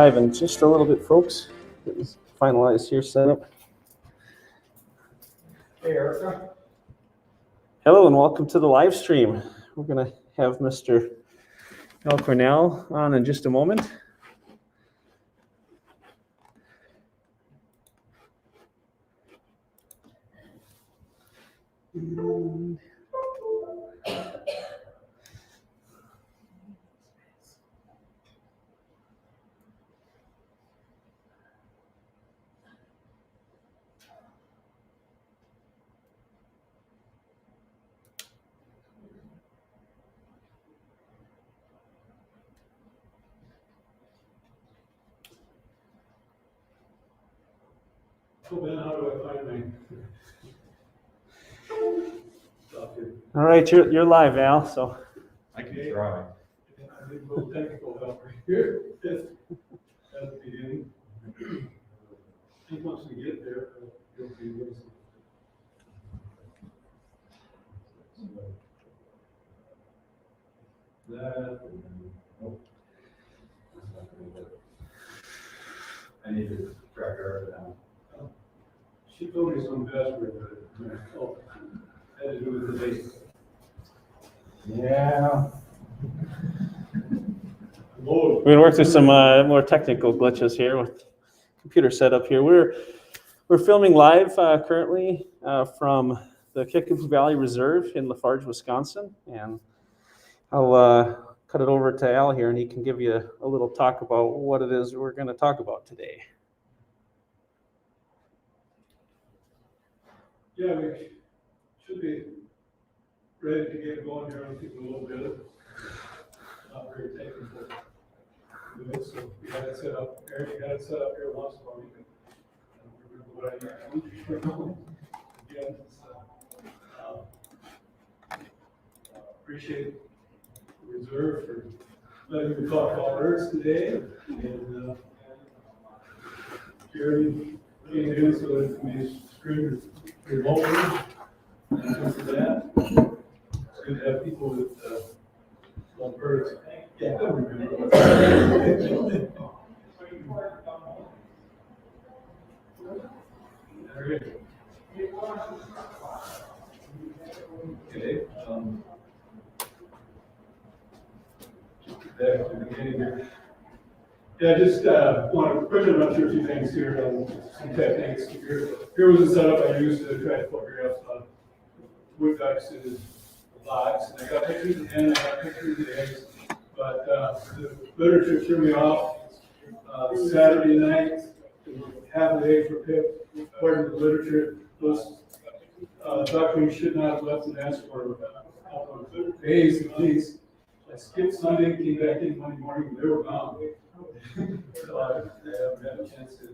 live in just a little bit, folks. Get this finalized here, set up. Hey, Erica. Hello and welcome to the live stream. We're going to have Mr. Cornell on in just a moment. So Ben, how do I find my All right, you're live, Al. So I can try. I need a little technical help right here at the beginning. I think once we get there, you'll be with us. That. Nope. I need to track her down. She told me some password, but had to do with the date. Yeah. Lord. we're going to work through some more technical glitches here with computer setup here. We're filming live currently from the Kickapoo Valley Reserve in Farge, Wisconsin, and I'll cut it over to Al here, and he can give you a little talk about what it is we're going to talk about today. Yeah, we should be ready to get going here. I'll keep a little bit. Not very technical. So we got it set up. Eric, you got it set up here once for me. What I need. Again, appreciate the reserve for letting me talk about birds today. And Jeremy came in so that it can be screened remotely. And for that, it's good to have people with love birds. Yeah, I don't remember. Okay. Back to the beginning here. Yeah, I just want to quickly run through a few things here, some techniques. Here was the setup I used to try to photograph wood ducks in the logs. And I got pictures of the hen, I got pictures of the eggs, but the literature threw me off. Saturday night, half of the eggs were picked. According to the literature, those ducklings should not have left the nest for days at least. I skipped Sunday, came back in Monday morning, and they were gone. So I haven't had a chance to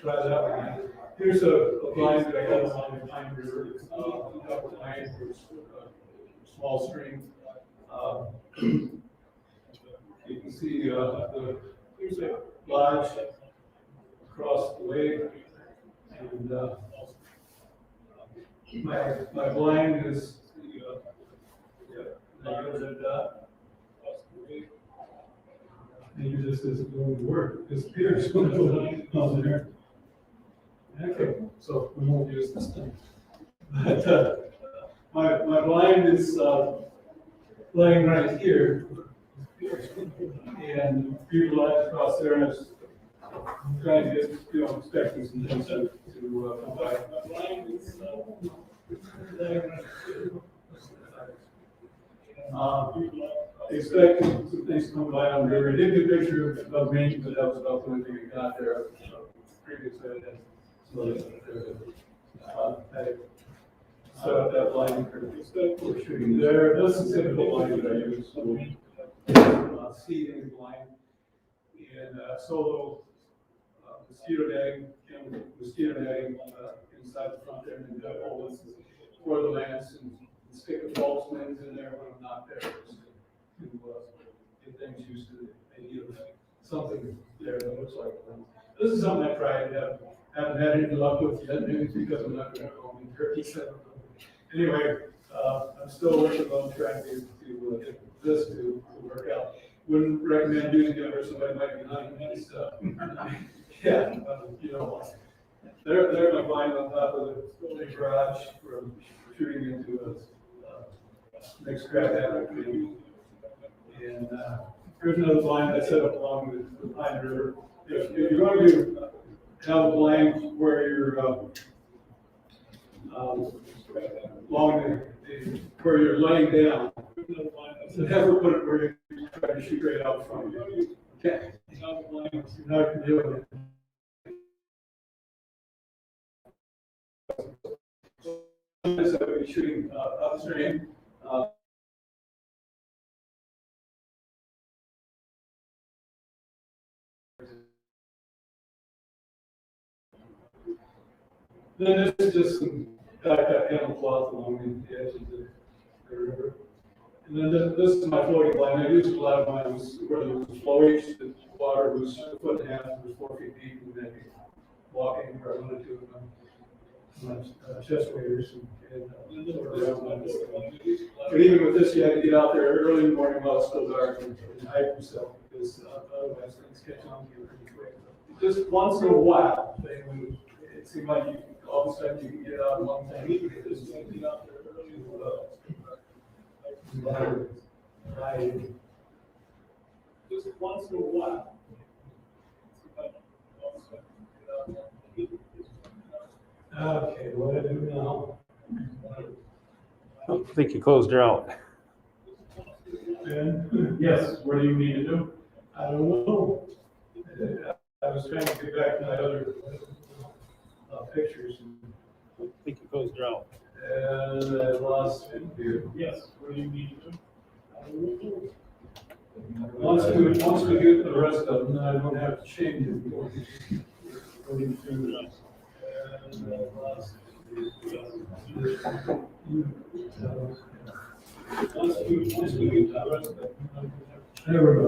try that one. Here's a blind that I got along the Pine River, upper Pine, small stream. You can see there's a lodge across the way, and my blind is maybe this isn't going to work. It disappears when I put it there. Okay, so we won't use this thing. But my blind is laying right here, and people lies across there, and I'm trying to get expecting some things to come by. My blind is laying right here. Expecting some things to come by on the river. I did get a picture of me, but that was about the only thing I got there. Previously, I had some other stuff there. I set up that line we're shooting there. This is the typical line that I use. So, seeding line and solo mosquito netting inside the front there, and all this is for the lance and stick a false lens in there when I'm not there, just to get things used to the idea of something there that looks like a lens. This is something I tried, haven't had any luck with yet, maybe it's because I'm not going to go in Turkey. Anyway, I'm still working on trying to get this to work out. wouldn't recommend using it or somebody might be hunting and stuff. Yeah, you know, they're my blind on top of the garage for shooting into a mixed crab habitat. And here's another blind I set up along the Pine River. If you're going to have a blind where you're along where you're laying down, so never put it where you're trying to shoot right out from you. Okay, you're not going to do it. So shooting upstream. Then this is just some animal cloth along the edge of the river. And then this is my floating blind. I used a lot of mine where there was flowage, the water was a foot and a half, it was 4 feet deep, and I'd be walking where I wanted to my chest waders but even with this, you had to get out there early in the morning while it's still dark and hide yourself because otherwise things catch on to you pretty quick. Just once in a while, it seemed like all of a sudden you can get out one time. You can just get out there early just once in a while. Okay, what do I do now? I think you closed her out. And yes, what do you need to do? I don't know. I was trying to get back to my other pictures. I think you closed her out. And I lost it here. Yes, what do you need to do? I don't know. Once we get the rest of them, then I don't have to change it. And I lost it. Once we get the rest of them, there we go.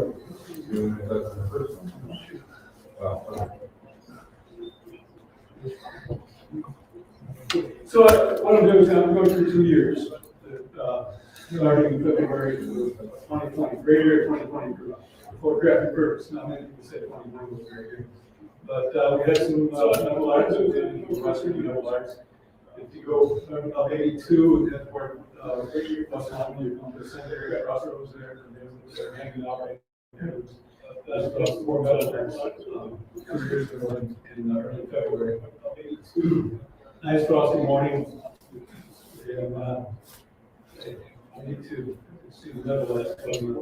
So what I'm doing is I'm going through 2 years, starting in February 2020, great year 2020 for photographing birds. Not many people say 2020 was very good. But we had some metal arts and western metal arts. If you go up 82, that's where Los Angeles, you come to the center, you got crossroads there, and they're hanging out right there. That's about 4 metal arts 2 years ago in early February. 82. Nice frosty morning. And I need to see the metal arts coming.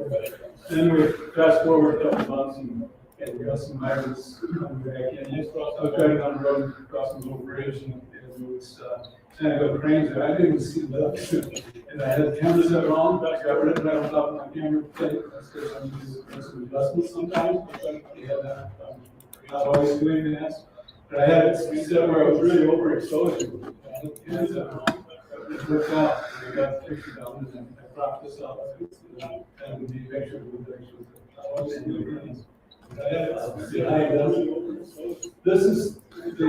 Then we fast forward a couple months and we got some migrants coming back in. I was driving on the road, crossing the little bridge, and it was kind of go cranes there. I didn't even see the ducks. And I had the camera set on, got rid of it on top of my camera. That's because I'm using some adjustments sometimes. Not always doing that. But I had it set where I was really overexposed. It worked out. I got the picture down and I cropped this up. And would be a picture with the This is the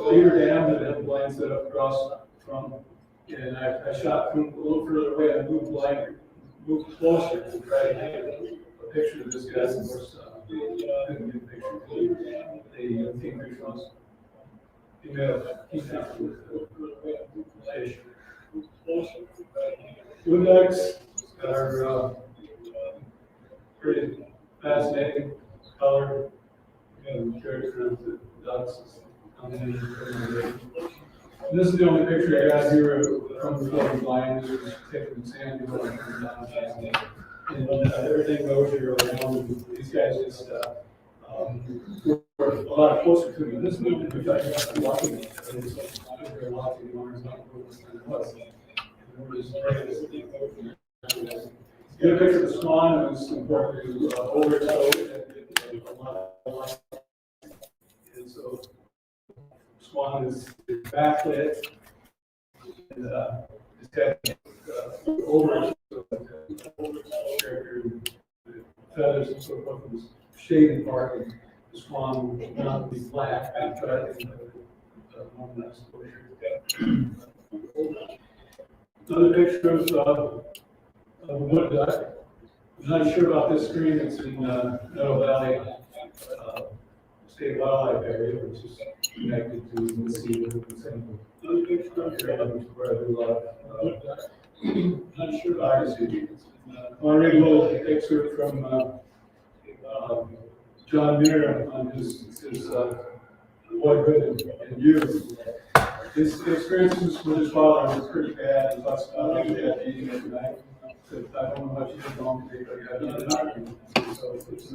leader dam that had the blind set up across from, and I shot from a little further away. I moved closer to try to get a picture of this guy. Of course, couldn't get a picture. The kingfish was female kingfish fish. Wood ducks are pretty fascinating color and character of the ducks. This is the only picture I got here from the floating blind. This was taken in San Diego and everything goes here around. These guys just were a lot closer to me. This movement, which I got watching, they're watching the arms not get a picture of the swan. It was important to overexpose a lot of light. And so swan is backlit and it's got overexposed feathers and so forth. It was shaded part, and the swan would not be black, but I think one last exposure. Another picture of a wood duck. I'm not sure about this stream. It's in Meadow Valley State Wildlife Area, which is connected to the sea and where I do a lot of not sure biology. I want to read a little excerpt from John Muir on his boyhood and youth. His experiences with his father was pretty bad. He talks about his dad beating every night. I don't know what you've done today, but you had an argument. So it's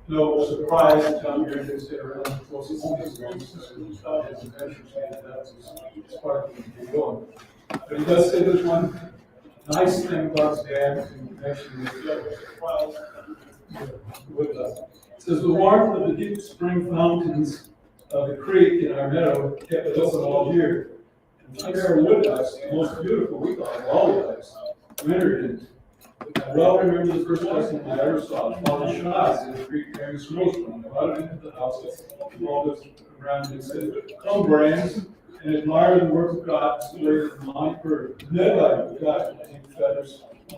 no surprise that John Muir did stay around the closest experiences with his adventures, and that's his part of the going. But he does say there's one nice thing about his dad in connection with us. It says the warmth of the deep spring fountains of the creek in our meadow kept us open all year. And our wood ducks, the most beautiful we call them all ducks, wintered in it. I well remember the first lesson I ever saw. Father shot in the creek carrying a snowstorm. I brought it into the house, called us around and said, "Come, Brains, and admire the work of God displayed in the Monty Bird. Never God in feathers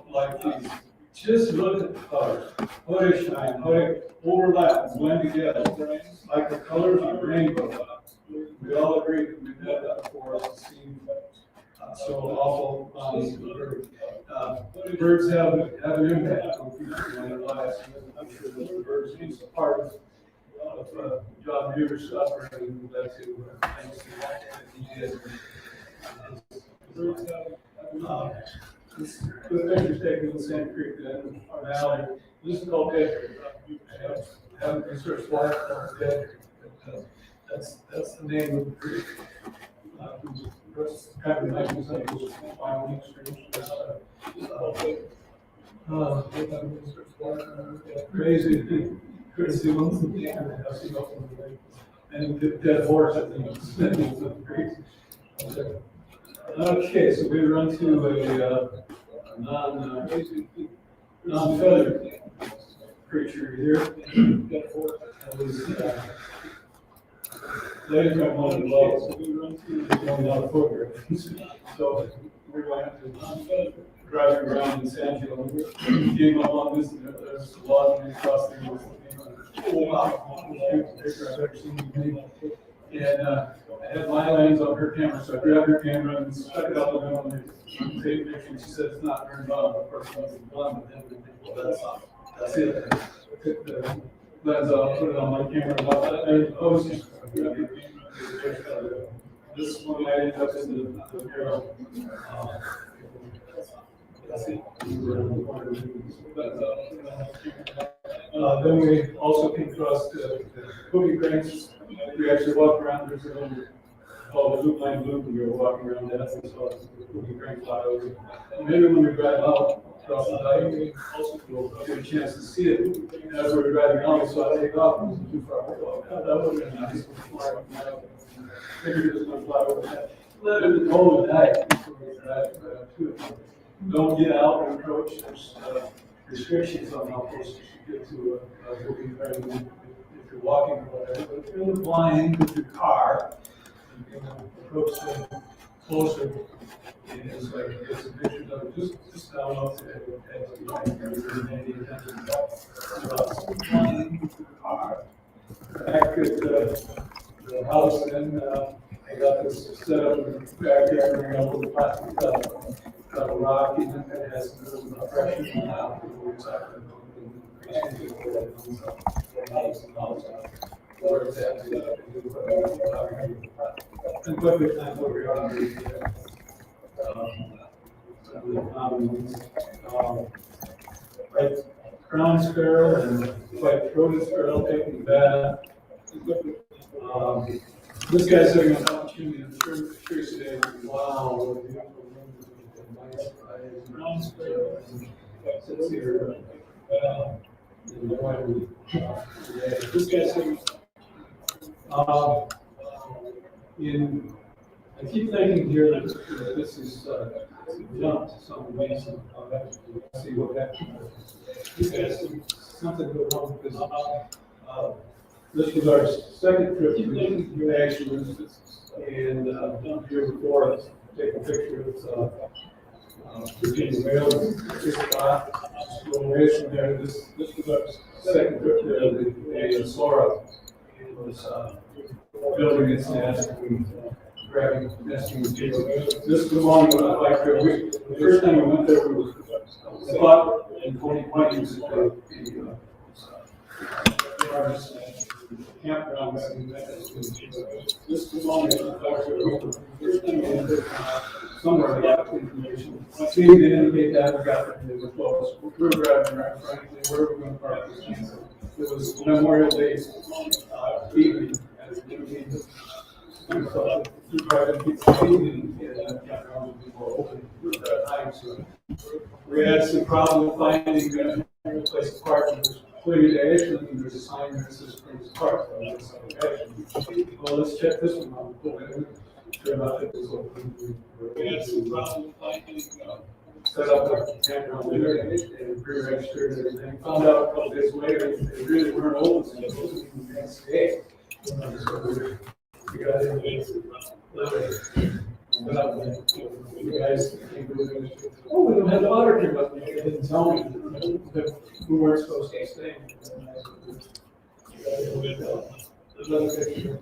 like these. Just look at the colors. How they shine, how they overlap and blend together, like the colors of a rainbow." We all agree that we've had that before us. It seemed so awful on these birds. Birds have an impact on people in their lives. I'm sure that the birds is a part of John Muir's upbringing led to things that he did. This picture's taken in the same creek in our valley. This is called Dead Creek. I haven't researched why it's called Dead Creek, but that's the name of the creek. That's kind of nice to say, Wyoming stream. Crazy ones. And the dead horse, I think, is the creek. Okay, so we run to a non-feathered creature here. That was later I wanted to love, so we run to a photographs. So we went to driving around in San Diego. Came up on this, and there's a lot of across the oh wow, picture I've ever seen. And I had my lens on her camera, so I grabbed her camera and stuck it out the window and take a picture. And she said it's not turned on. The first one's blonde, but then well, that's it. I took the lens off, put it on my camera, and oh, this one I ended up in the bureau. Then we also came across the cookie cranes. We actually walked around. There's a little called the loop line loop, and we were walking around that. We saw the cookie crane fly over. And maybe when we drive out across the dike, we also get a chance to see it. And as we were driving out, we saw it take off. It wasn't too far. Oh, God, that would have been nice. Maybe it was going to fly over that. Let it go with that. Don't get out or approach. There's restrictions on how close you should get to a cookie crane if you're walking or whatever. But if you're in the blind with your car, you can approach them closer. And it's like you get some pictures of it just down off the edge of the line. You're paying any attention to that. Blind with your car. Back at the house, then I got this set up in the backyard, and I got a little plastic cup. Got a rock in it that has a little compression in it. And quickly time where we are. Right, crown sparrow and white throated sparrow taking the bath. This guy's sitting on top of the chimney. I'm sure today. Wow, what a beautiful room. Brown sparrow sits here. This guy's sitting. I keep thinking here that this is jump to some reason. Let's see what happens. This guy's something to go wrong because this was our second trip to New Hampshire, and here before us, take a picture of Virginia males, just going away from there. This was our second trip there. The Sora was building its nest and grabbing nesting materials. This was along with the bike trip. The first time we went there, we thought in 2020 was the largest campground. This was along with the bike trip. The first time we went there, somewhere in the information. I see they indicate that we got them, they were close. We were driving around, frankly, where were we going to park this thing? It was Memorial Day evening, and it became we thought we driving people evening, and that campground would be more open at that time. So we had some problem finding a place to park. It was clear to Ashland, and there's a sign that says Springs Park. So I was like, well, let's check this one out. Sure enough, it was open. We had some problem finding, set up a campground there and pre-registered and everything. Found out a couple days later, they really weren't open, so it wasn't even the next day. So we got in there. You guys came to the oh, we don't have water here, but they didn't tell me that we weren't supposed to stay. Another picture.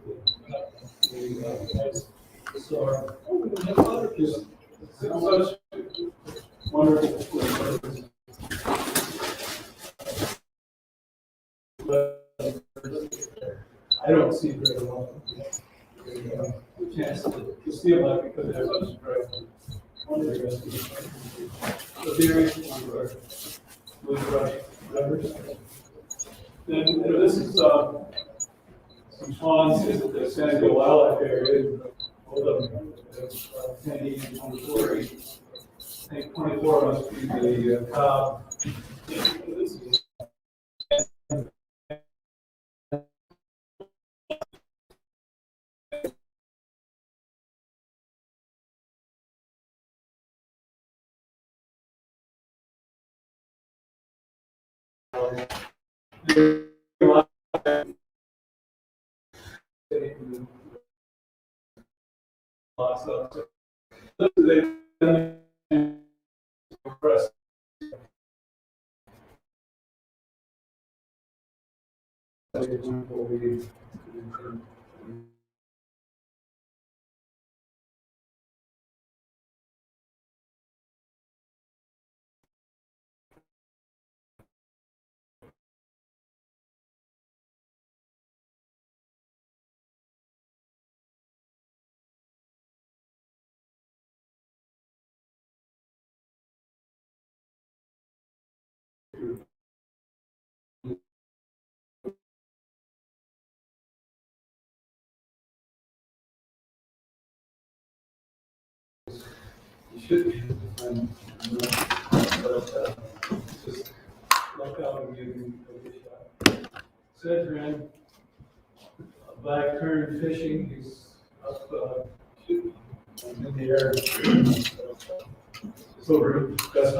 So, we don't have water. Just such wonderful places. I don't see very well. The chance to see them like because they're such bright. The theory was right. Then this is some ponds in the San Diego Wildlife Area. Both of them, 10 each and 24 each. I think 24 must be the cob. This is you should be just look out and give me a shot. Black tern fishing, he's up in the air. It's over just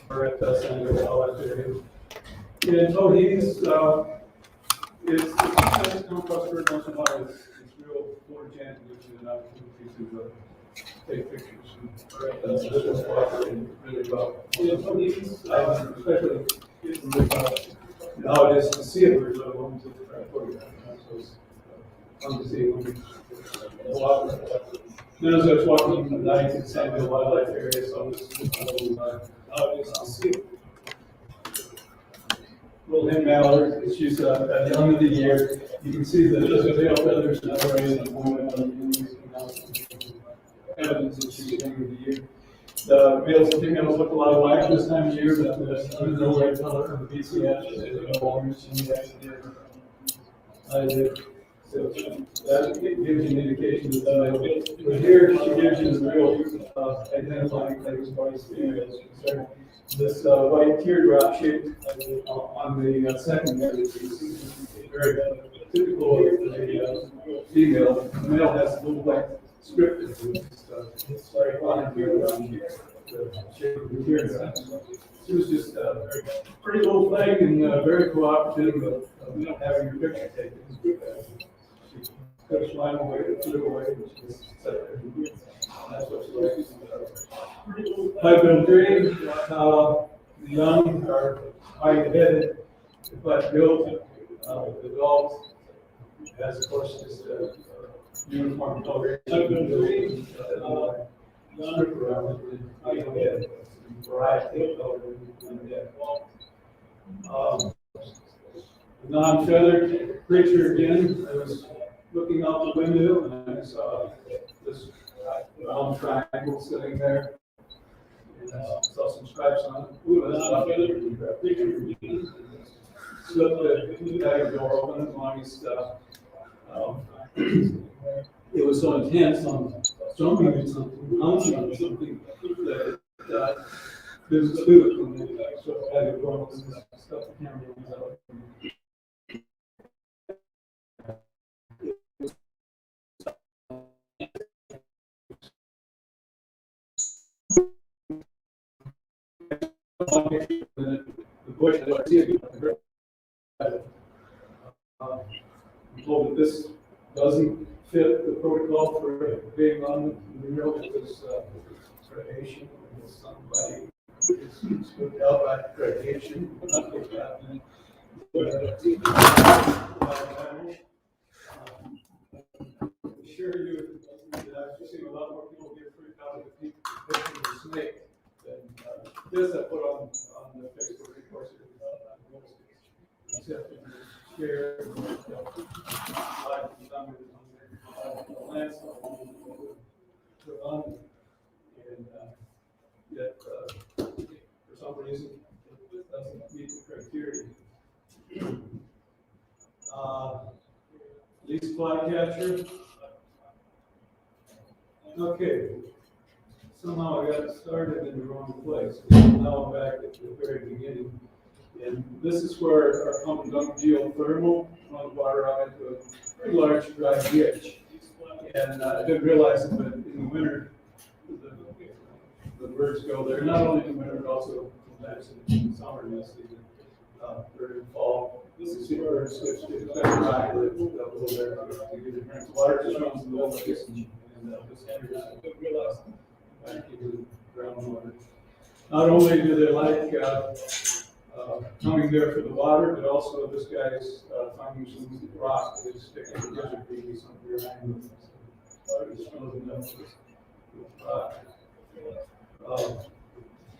or at the San Diego Wildlife Area. In Tohees, it's nice to come across bird once in a while. It's real photogenic, which is an opportunity to take pictures. This is cooperating really well. In Tohees, especially how it is to see a bird, let alone to try to photograph it. So it's fun to see when then as I was walking from night to the San Diego Wildlife Area, so I was how it is to see it. Little hen mallard, she's at the end of the year. You can see the tail feathers and other areas of movement on the evidence that she's at the end of the year. The males and females look a lot alike this time of year, but there's no red color of the BCS. There's no orange in the accident. So that gives you an indication of that. But here she gives you the real identifying things by females. This white teardrop shape on the secondary is very typical of the female. The male has a little white strip that it's very fine here around the shape of the teardrop. She was just a pretty little thing and very cooperative of having her picture taken. She could have flying away, flew away, and she just sat there. And that's what she likes. I've been trained how the young are high-headed, but built, the adults, as of course just uniform coloration. I've been trained strip around it, high-headed, variety of color. Non-feathered creature again. I was looking out the window and I saw this round triangle sitting there. And I saw some stripes on it. Ooh, that's not feathered creature. Slipped the bag door open among his stuff. It was so intense on jumping or something, bouncing on something that there's a food when they sort of bag door opens and stuff the camera was out. The bush that I see I'm told that this doesn't fit the protocol for being on the mural because radiation. Somebody is put out by radiation. Assure you that I've seen a lot more people get freaked out with the picture of the snake than this I put on the Facebook, of course, except in the share, and yet, for some reason, it doesn't meet the criteria. Least flycatcher. Okay. Somehow I got started in the wrong place. Now I'm back at the very beginning. And this is where our pump and dump geothermal run water out into a pretty large dry ditch. And I didn't realize it, but in the winter, the birds go there, not only in the winter, but also sometimes in the summer and season, during the fall. This is the birds switch to the dry ditch that will go there to get it drinks. Water just runs in the middle of this, and this enters. I didn't realize back into groundwater. Not only do they like coming there for the water, but also this guy's finding some rock that is sticking to the desert being somewhere behind them.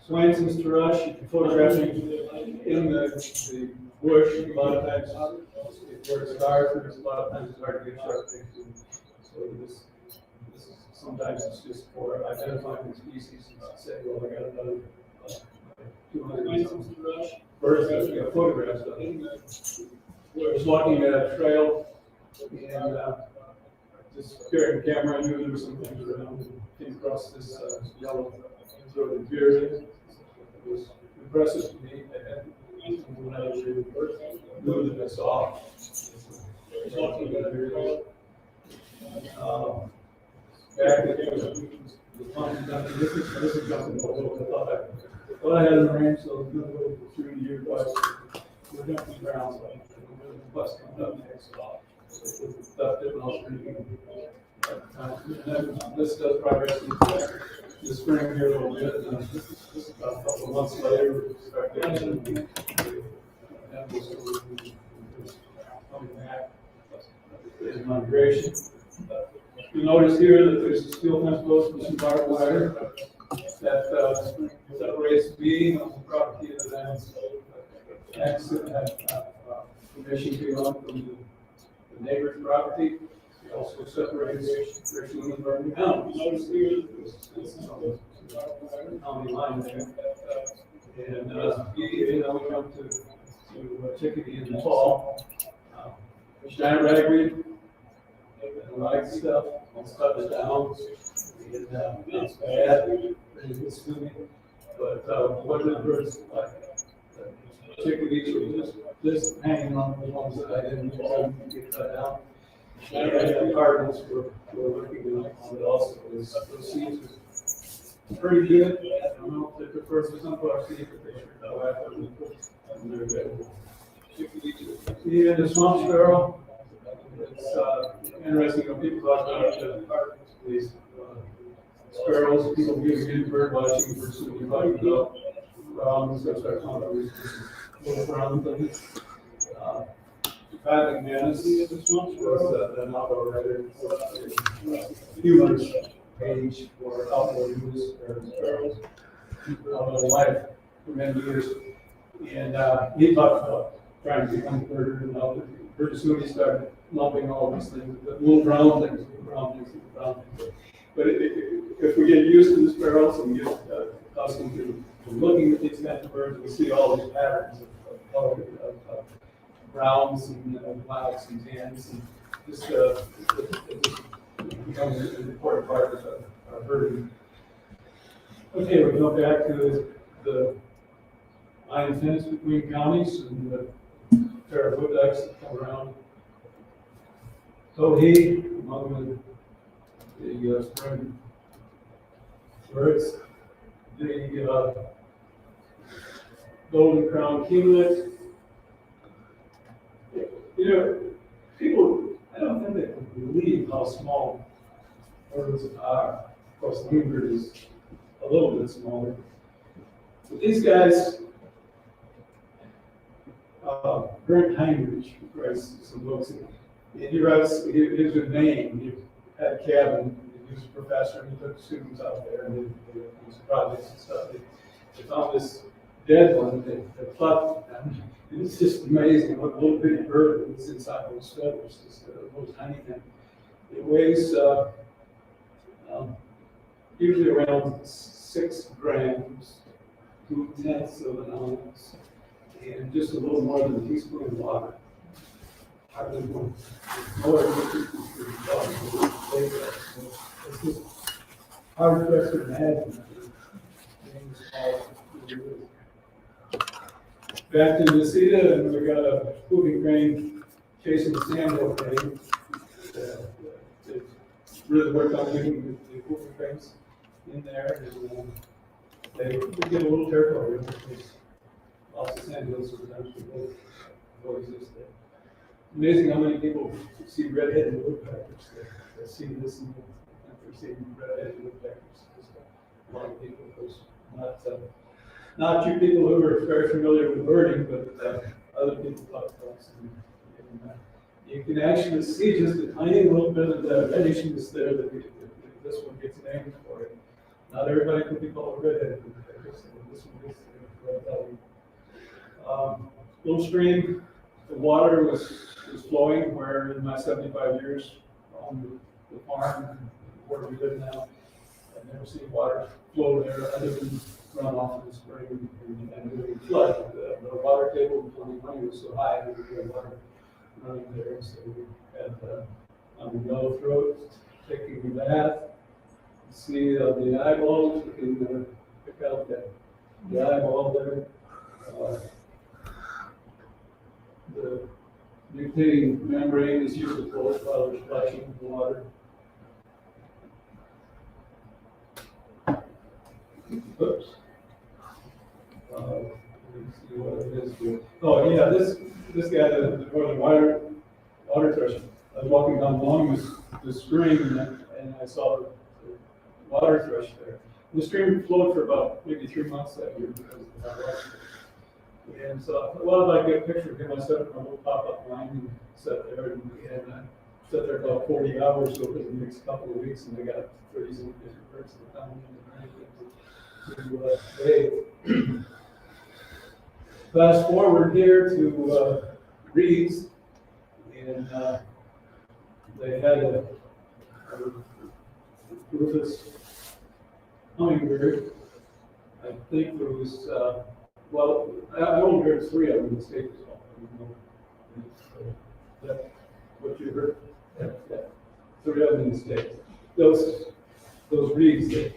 Swainson's thrush, you can photograph it in the bush. A lot of times, where it's dark, there's a lot of times it's hard to get sharp things. So this is sometimes it's just for identifying the species and say, well, I got another 200 birds that we got photographs of. I was walking a trail and just carrying the camera. I knew there were some things around and came across this yellow throated beard. It was impressive to me. When I was reading the bird, I knew that I saw. I was walking at a beard. Back at the pump, this is jumping a little bit. I thought I had in the range, so I was going to go through the year twice. We're jumping around, so the bus comes up next. Stuff different alternative. This does progress in the spring here a little bit. This is about a couple of months later. We start getting coming back. There's migration. You notice here that there's a steel fence post with some barbed wire that separates me on the property of the land. Exit have permission to go from the neighbor's property. It also separates Richland and Bergen County. Notice here that this is on the county line there. And we come to Chickadee in the fall. Giant ragweed I like stuff, and stuff is down, and it's bad, and it's swimming. But what the birds like, chickadees were just hanging on the ones that I didn't get cut down. And the cardinals were looking on it also. Those seeds were pretty good. I don't know if they prefer for some parts, but they sure go after them. And they're good. Yeah, the swamp sparrow. It's interesting when people talk about these sparrows, people get into bird watching for something like browns, that's our conference, little brown things. Patrick Manus was an outdoor writer, humorous page for outdoor news for sparrows, outdoor life for many years. And he talked about trying to become a birder, and pretty soon he started lumping all these things, the little brown things, But if we get used to the sparrows and get accustomed to looking at these kinds of birds, we see all these patterns of color, of browns and blacks and tans, and just it becomes an important part of our birding. Okay, we go back to the line fence between counties and the pair of wood ducks that come around. So he, among the spring birds, the golden crown kinglet. You know, people, I don't think they can believe how small birds are. Of course, the hummingbird is a little bit smaller. But these guys, Brent Heinrich writes some books, and he writes, here's a name, he had a cabin, he was a professor, and he took students out there, and they did these projects and stuff. They found this dead one, they plucked them. It's just amazing what a little bitty bird is inside those feathers, just a little tiny thing. It weighs usually around 6 grams, 2/10 of an ounce, and just a little more than a teaspoon of water. Hardly more. More than a teaspoon of water. It's just hard for us to imagine. Back to Nisita, and we got a whooping crane chasing the sandhill crane. They really worked on getting the whooping cranes in there, and they get a little territory because lots of sandhills sometimes coexist there. Amazing how many people see red-headed woodpeckers. They see this and they're seeing red-headed woodpeckers. A lot of people, those not you people who are very familiar with birding, but other people talk about it. You can actually see just a tiny little bit of the redishness there that this one gets named for it. Not everybody could be called a redheaded woodpecker, so this one gets named for it. Little stream, the water was flowing where in my 75 years on the farm where we live now, I've never seen water flow there other than run off in the spring and during flood. The water table in 2020 was so high that we had water running there, so we had on the yellow throat taking a bath. See the eyeballs, we can pick out the eyeball there. The mutating membrane is usually closed while they're splashing the water. Oops. Let me see what it is here. Oh yeah, this guy, the northern water thrush. I was walking down along the stream and I saw the water thrush there. The stream flowed for about maybe 3 months that year because of the high water. And so I thought, well, if I get a picture of him, I set up my little pop-up line and sat there and I sat there about 40 hours over the next couple of weeks, and I got 30 some different birds that found to fast forward here to Reed's, and they had a Rufus hummingbird. I think there was, well, I only heard 3 of them in the state as well. Is that what you heard? Yeah. 3 of them in the States. Those reeds, they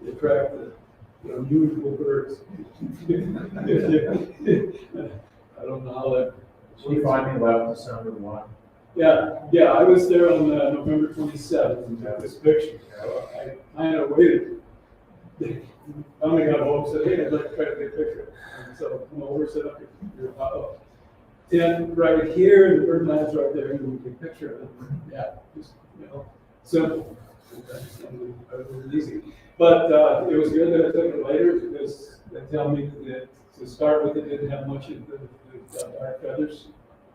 attract the unusual birds. I don't know how that. We finally left December 1. Yeah, I was there on November 27th and took this picture. So I kind of waited. Finally got home and said, hey, I'd like to try to get a picture. And so come over, set up your pop-up tent right here, and the bird land's right there, and we take a picture of it. Yeah, just, simple. It was easy. But it was good that I took it later because they tell me that to start with, it didn't have much of the dark feathers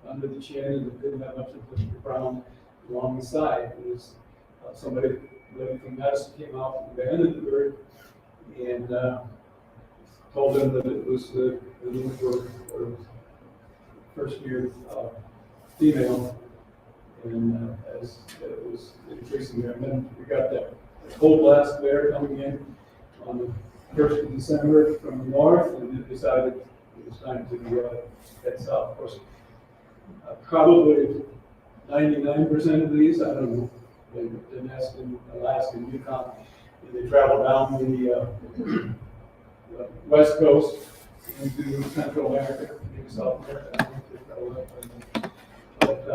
under the chin, and it didn't have much of the brown along the side. It was somebody from medicine came out and banded the bird and told them that it was the first year female, and as it was increasing there. And then we got that cold blast there coming in on the 1st of December from the north, and it decided it was time to head south. Of course, probably 99% of these, I don't know, they nest in Alaska and Yukon, and they travel down the west coast into Central America, into South America. But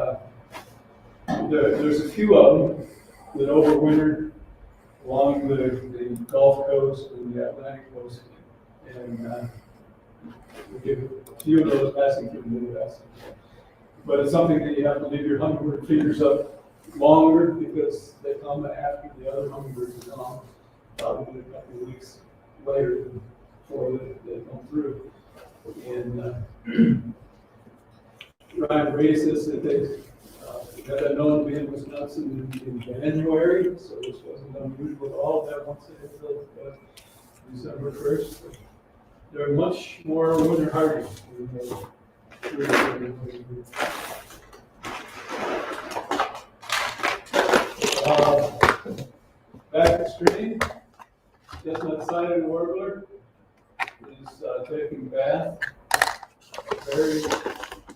there's a few of them that overwinter along the Gulf Coast and the Atlantic Coast, and we get a few of those passing through the Midwest. But it's something that you have to leave your hummingbird feeders up longer because they come after the other hummingbirds are gone, probably a couple of weeks later before they come through. And Ryan races that they got that known to be in Wisconsin in January, so this wasn't unusual at all. That once they hit December 1st, they're much more winter hardy. Back upstream, chestnut-sided warbler is taking a bath. Very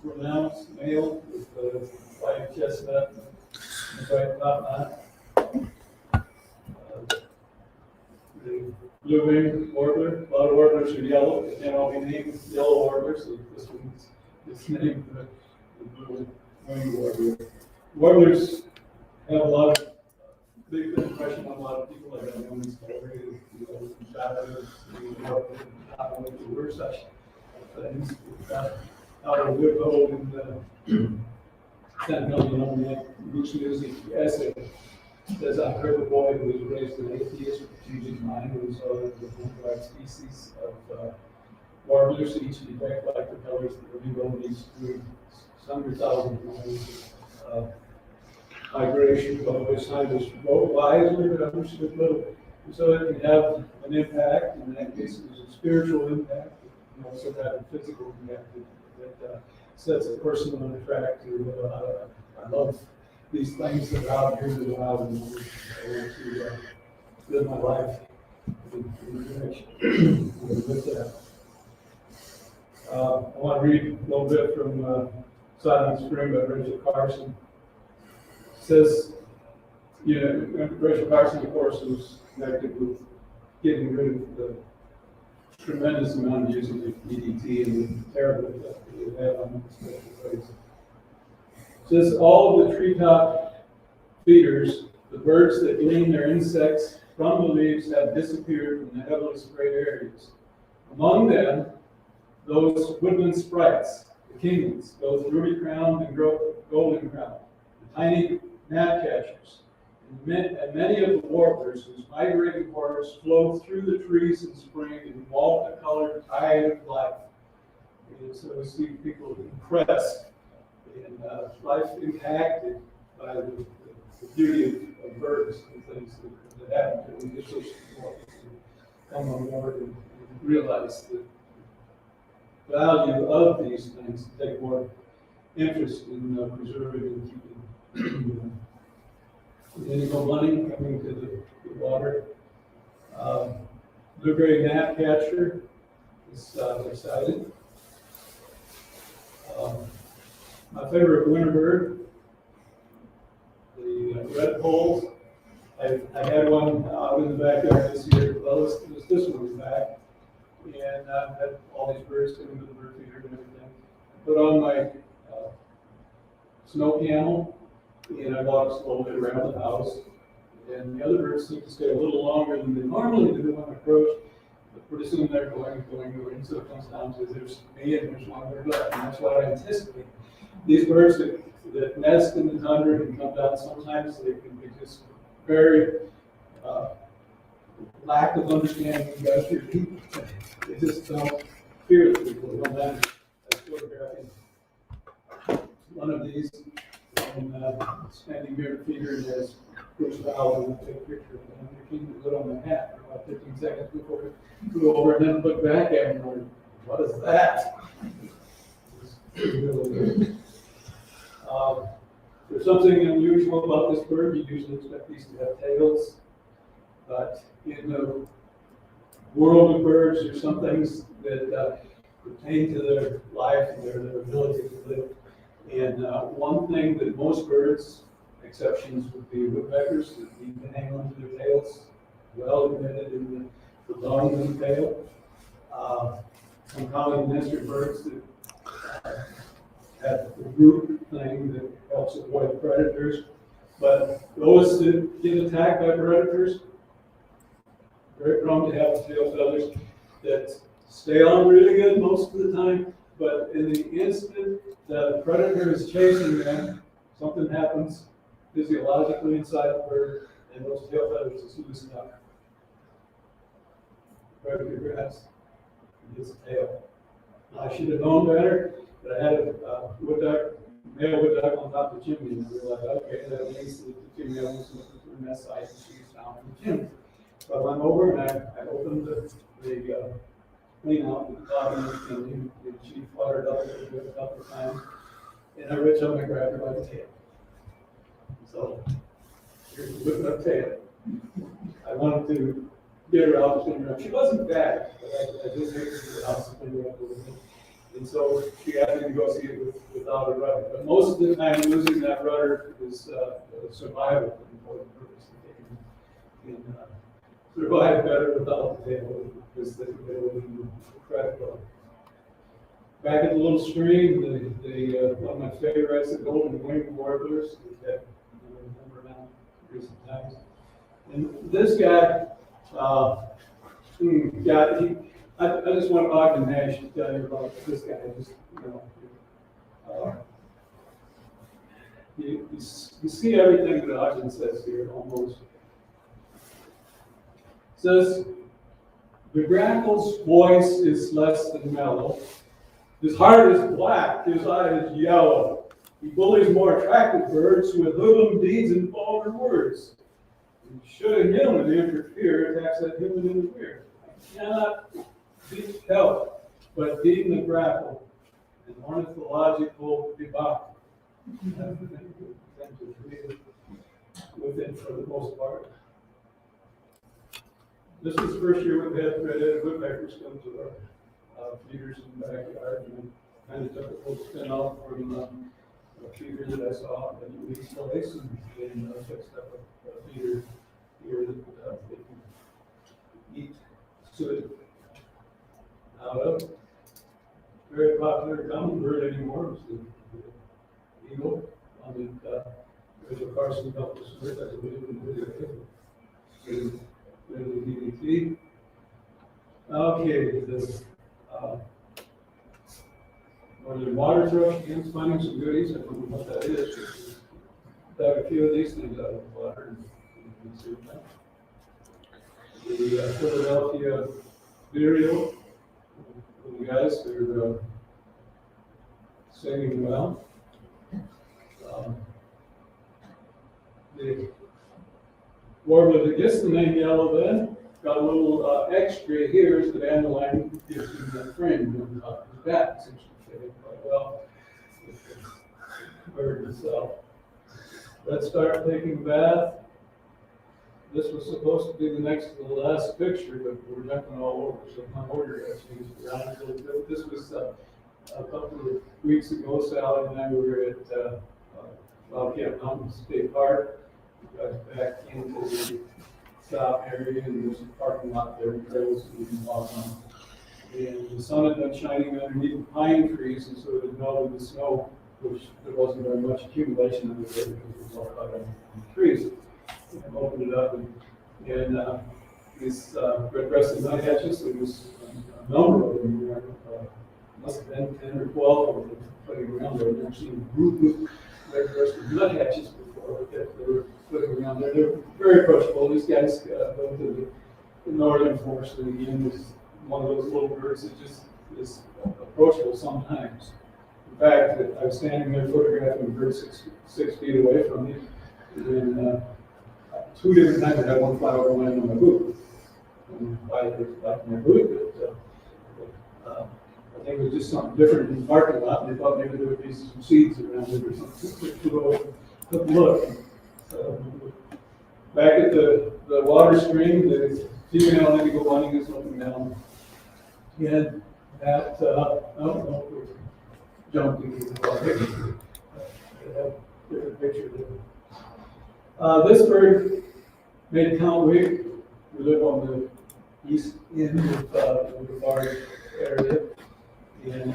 pronounced male with the white chestnut and white top knot. The blue-winged warbler, a lot of warblers are yellow. They can't all be named yellow warblers, so this one's named the blue-winged warbler. Warblers have a lot of big impression on a lot of people. Like that woman's story, we're such things. Out of wood hole in the 10 million on that Bruce music essay. Says I heard a boy who was raised an atheist with a changing mind who saw the black species of warblers each depict like propellers that were going these through hundred thousand miles of migration, but which time was both wisely but understood little. So it can have an impact, and in that case it was a spiritual impact, and also had a physical impact that sets a person on a track to I love these things that are out here that are out in the world. I want to live my life in with that. I want to read a little bit from Silent Spring by Rachel Carson. It says, Rachel Carson, of course, was connected with getting rid of the tremendous amount of using of DDT and the terrible effect that it had on special places. It says all of the treetop feeders, the birds that glean their insects from the leaves, have disappeared from the heavily sprayed areas. Among them, those woodland sprites, the kinglets, those ruby-crowned and golden-crowned, the tiny gnatcatchers, and many of the warblers whose migrating hordes flow through the trees in spring and multicolored tide of life. And so we see people impressed and life impacted by the beauty of birds and things that happen to them. Just to come on board and realize the value of these things, to take more interest in preserving and keeping them. Indigo bunny coming to the water. Blue-gray gnatcatcher is excited. My favorite winter bird the red poles. I had one out in the backyard this year. Well, this one was back, and had all these birds coming to the bird feeder and everything. I put on my snow camel, and I walked slowly around the house. And the other birds seem to stay a little longer than they normally do when I approach. But pretty soon they're going. So it comes down to there's me and there's one bird left, and that's what I anticipate. These birds that nest in the tundra and come down, sometimes they can be just very lack of understanding about your people. They just don't fear the people. They don't matter. I was photographing one of these and standing here in the feeder and has Bruce Bowell and take a picture of him. They came to put on my hat for about 15 seconds before we go over and then look back at him and what is that? There's something unusual about this bird. You usually expect these to have tails, but in the world of birds, there's some things that pertain to their life and their ability to live. And one thing that most birds, exceptions would be woodpeckers, that need to hang on to their tails, well embedded in the bone of the tail. Some common nested birds that have the root thing that helps avoid predators. But those that get attacked by predators, very prone to have tail feathers that stay on really good most of the time. But in the instant that the predator is chasing them, something happens physiologically inside the bird, and those tail feathers just loosen up. Predator grabs and gets a tail. I should have known better, but I had a male wood duck on top of the chimney, and I realized, okay, that means that the female was looking for a nest site, and she's down in the chimney. So I went over and I opened the clean out at the bottom of the chimney, and she fluttered up a little bit a couple of times, and I reached up and grabbed her by the tail. So here's the wood duck tail. I wanted to get her out to clean her up. She wasn't bad, but I just hated to get out to clean her up a little bit. And so she asked me to go see it without a rudder. But most of the time, losing that rudder is survival for important purpose. They can survive better without the tail because they will crack well. Back at the little stream, one of my favorites, the golden winged warblers that I remember now recent times. And this guy, I just want Ogden Nash to tell you about this guy. Just, you see everything that Ogden says here almost. It says, the grackel's voice is less than mellow. His heart is black, his eye is yellow. He bullies more attractive birds with hoodlum deeds and vulgar words. And should a human interfere, attacks that human in the rear. I cannot help but deem the grackle an ornithological debacle. With it for the most part. This is the first year we've had red-headed woodpeckers come to our feeders in the backyard, and I kind of took a little spin off from a feeder that I saw at the Lee's place, and fixed up a feeder here that they can eat suet out of. Very popular common bird anymore is the eagle. On the Rachel Carson helped us with that. We didn't do it. DDT. Okay, this northern water thrush, again, finding some goodies. I don't know what that is. Got a few of these things out of the water. And see what that. The Philadelphia vireo, the guys, they're singing well. The warbler that gets the name yellow then got a little extra here as the dandelion gives him that frame on top of his back. Seems to fit in quite well with the bird itself. Let's start taking a bath. This was supposed to be the next to the last picture, but we're jumping all over, so my order has changed around a little bit. This was a couple of weeks ago. Sally and I were at Camp Mountain State Park. We got back into the stop area, and there's a parking lot there, trails that we can walk on. And the sun had been shining underneath the pine trees, and so it had melted the snow, which there wasn't very much accumulation of it there because it was all out on the trees. And opened it up, and these red-breasted nuthatches, there was a number of them there, must have been 10 or 12 of them floating around there. I've never seen a group of red-breasted nuthatches before, but they were floating around there. They're very approachable. These guys go to the northern forest, and again, is one of those little birds that just is approachable sometimes. In fact, I was standing there photographing a bird six feet away from me, and 2 different times I had one fly over land on my boot. And I like my boot, but I think it was just something different in the parking lot, and they thought maybe there would be some seeds around it or something. To go look. So, back at the water stream, the female indigo bunting is looking down. And that, I don't know if we jumped into the water. I have a different picture there. This bird made count week. We live on the east end of the Farge area. And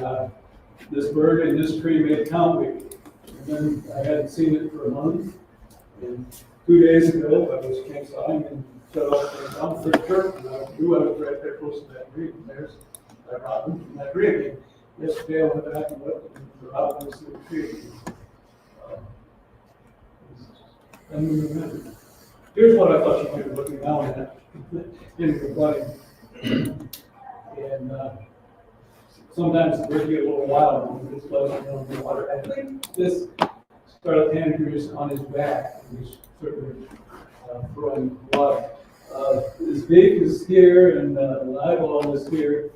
this bird in this tree made count week. And then I hadn't seen it for a month. And 2 days ago, I was campsite and shut off the sound for the church. And I knew I was right there close to that tree. And there's that robin from that tree again. Yesterday I went back and looked, and the robin was in the tree. Here's what I thought you might be looking down at in the bunting. And sometimes the birds get a little wild when it's floating around the water. I think this scarlet tanager on his back, and he's certainly throwing water. His beak is here, and the eyeball is here,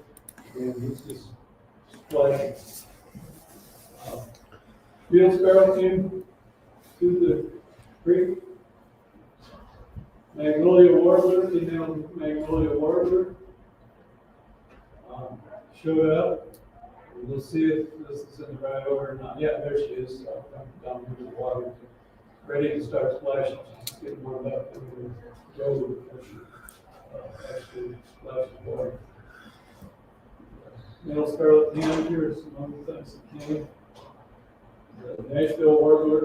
and he's just splashing. Field sparrow came to the creek. Magnolia warbler, female magnolia warbler, showed up. We'll see if this is in the right order or not. Yeah, there she is, down into the water, ready to start splashing. She's getting warmed up. Go actually splash the water. Male scarlet tanager is among the things that came. The Nashville warbler.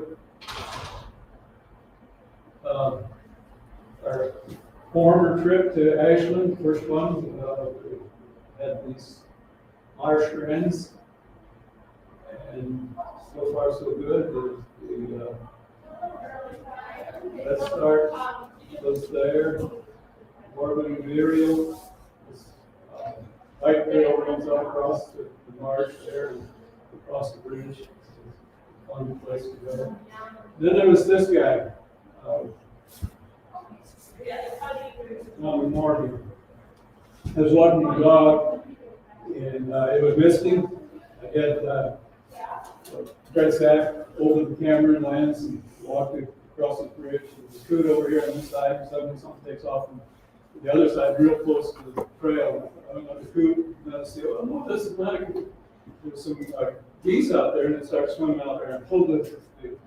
Our former trip to Ashland, first one, had these marsh wrens, and so far so good. The Let's Start was there. Warbling vireo, white tail runs out across the marsh there and across the bridge. It's a fun place to go. Then there was this guy. Morgan. I was walking the dog, and it was misting. I had Fred Sack over the camera and lens and walked across the bridge. There's a coot over here on this side, and suddenly something takes off from the other side, real close to the trail. I went on the coot, and I said, "Oh no, this is not a coot." There was some geese out there, and it started swimming out there, and pulled the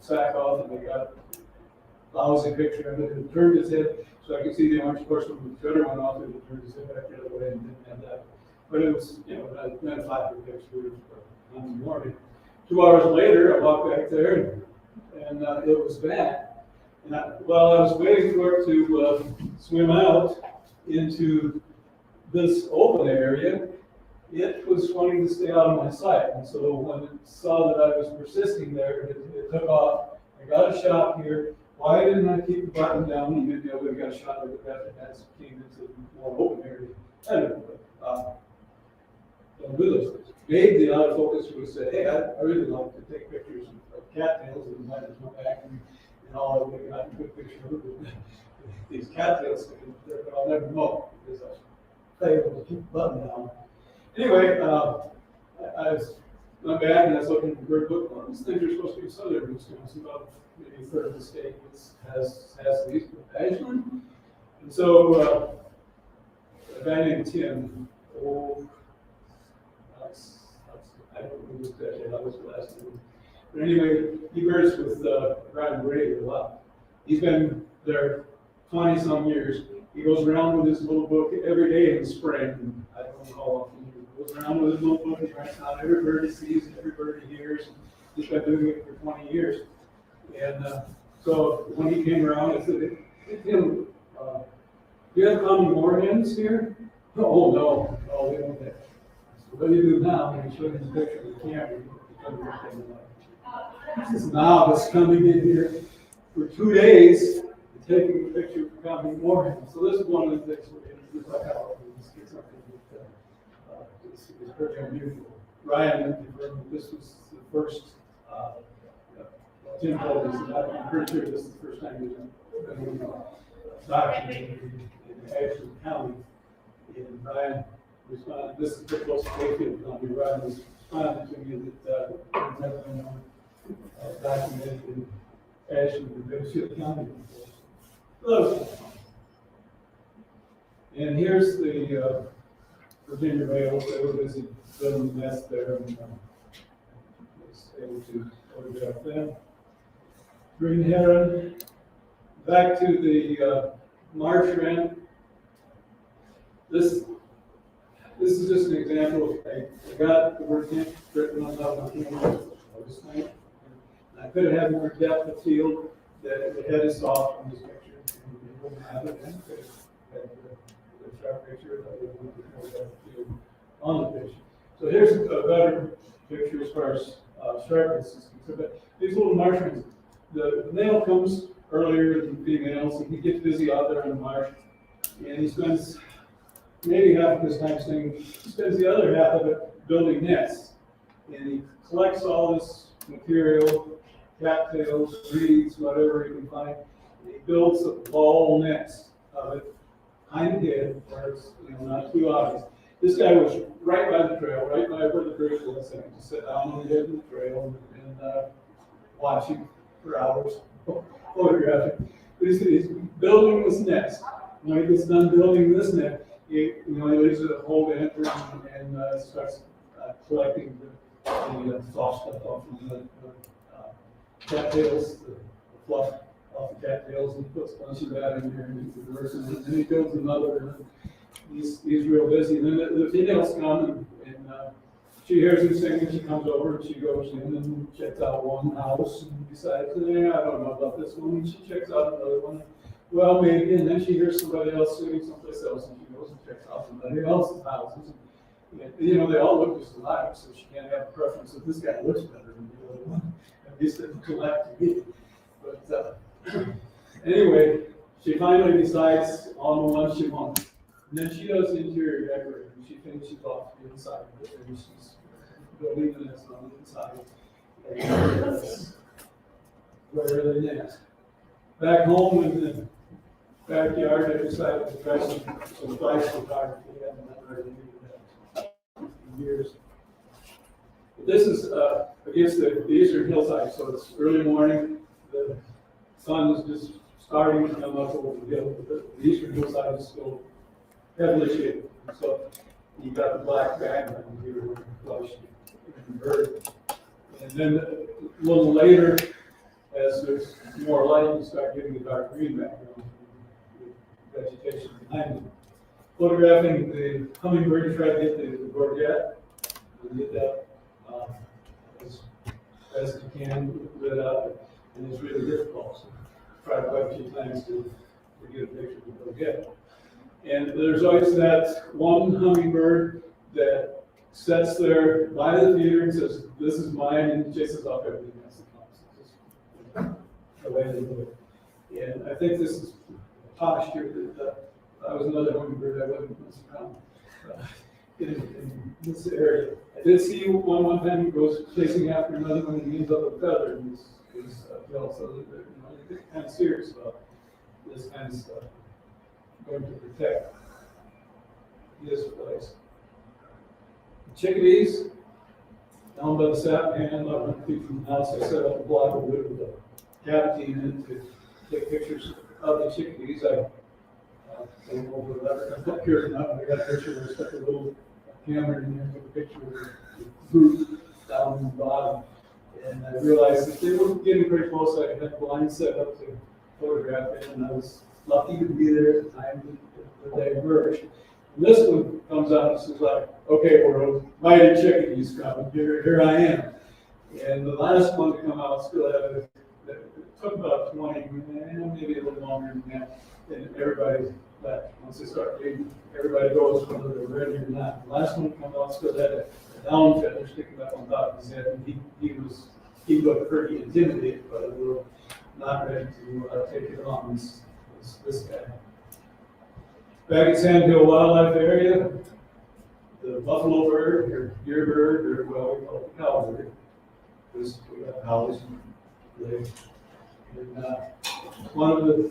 sack off, and they got a lousy picture of it, and turned his head. So I could see the orange portion when the shutter went off, and it turned his head back the other way and didn't have that. But it was, not a flat picture on the morning. 2 hours later, I walked back there, and it was back. And while I was waiting for it to swim out into this open area, it was wanting to stay out of my sight. And so when it saw that I was persisting there, it took off. I got a shot here. Why didn't I keep the button down? And maybe I would have got a shot of it after that came into the more open area. Anyway, don't do those things. Maybe the autofocus would have said, "Hey, I really like to take pictures of cattails," and I just went back and all I would have gotten a good picture of it. These cattails sticking there, but I'll never know because I failed to keep the button down. Anyway, I went back and I was looking at the bird book. Well, these things are supposed to be southern Wisconsin, about maybe a third of the state has these, but Ashland. And so a guy named Tim, I don't know who that was the last name. But anyway, he birds with Brian Brady a lot. He's been there 20-some years. He goes around with his little book every day in the spring. I don't know how often he goes around with his little book and writes down every bird he sees, every bird he hears. He's been doing it for 20 years. And so when he came around, I said, "Hey, Tim, do you have common moorhens here?" "Oh, no, we don't have." "So what do you do now?" And he showed him the picture of the camera. This is novice coming in here for 2 days and taking a picture of common moorhens. So this is one of the things we're going to do. Like how it's something that is pretty unusual. Ryan confirmed that this was the first. Tim told us that I'm pretty sure this is the first time we've been documented in Ashland County. And Ryan responded, this is pretty close to Wakefield County. Ryan was responding to me that it's never been documented in Ashland and Wakefield County before. And here's the Virginia males. They were busy building the nest there, and was able to photograph them. Green heron. Back to the marsh wren. This is just an example. I got the word written on top of this thing. I could have had more depth of field. That the head is soft on this picture. It wouldn't have it. And could have had the sharp picture. But it wouldn't have more depth of field on the picture. So here's a better picture as far as sharpness is concerned. But these little marsh wrens. The male comes earlier than females, and he gets busy out there in the marsh, and he spends maybe half of his time staying. He spends the other half of it building nests, and he collects all this material, cattails, reeds, whatever he can find, and he builds a ball nest of it behind the head, where it's not too obvious. This guy was right by the trail, right by where the bird was, and he just sat down on the edge of the trail and watching for hours, photographing. He's building this nest. When he gets done building this nest, he leaves it a hole to enter and starts collecting the soft stuff off of the cattails, the fluff off the cattails, and he puts a bunch of that in there and he reverses it. And then he builds another, and he's real busy. And then the females come and she hears him singing, she comes over and she goes in and checks out one house and decides, I don't know about this one. And she checks out another one. Well, maybe, and then she hears somebody else singing someplace else and she goes and checks out somebody else's houses. And, they all look just alike, so she can't have a preference that this guy looks better than the other one. At least it looks alike to me. But anyway, she finally decides on the one she wants. And then she does interior decorating. She finishes off the inside of it, and she's building the nest on the inside. And that's where they nest. Back home in the backyard, I decided to try some flash photography. I haven't done very many of that in years. This is against the eastern hillside, so it's early morning. The sun is just starting to come up over the hill. The eastern hillside is still heavily shaded. So you got the black background here with flush and bird. And then a little later, as there's more light, you start getting the dark green background with vegetation behind it. Photographing the hummingbird, you try to get the gorget and get that as best you can lit up, and it's really difficult. So try quite a few times to get a picture of the gorget. And there's always that one hummingbird that sits there by the feeder and says, "This is mine," and chases off everything else that comes. It's just the way they do it. And I think this is a posture that I was another hummingbird I wouldn't mess around in this area. I did see one time he goes chasing after another one and he ends up with a feather in his bill, so they get kind of serious about this kind of stuff. Going to protect this place. Chickadees, down by the sap pan, about 100 feet from the house, I set up a block of wood with a cavity in it to take pictures of the chickadees. I came over the letter, I'm not curious enough, I got a picture where I stuck a little camera in there and took a picture of the boot down in the bottom. And I realized that they were getting pretty close. I had blinds set up to photograph it, and I was lucky to be there at the time that they emerged. And this one comes out and says like, okay, world, mighty chickadees coming, here I am. And the last one to come out still had it took about 20, maybe a little longer than that. And everybody left. Once they start leaving, everybody goes whether they're ready or not. The last one to come out still had a down feather sticking up on top of his head, and he looked pretty intimidated by the world, not ready to take it on. This guy. Back at Sand Hill Wildlife Area, the buffalo bird, or deer bird, or well, we call it the cowbird, because we got cows and legs. And one of the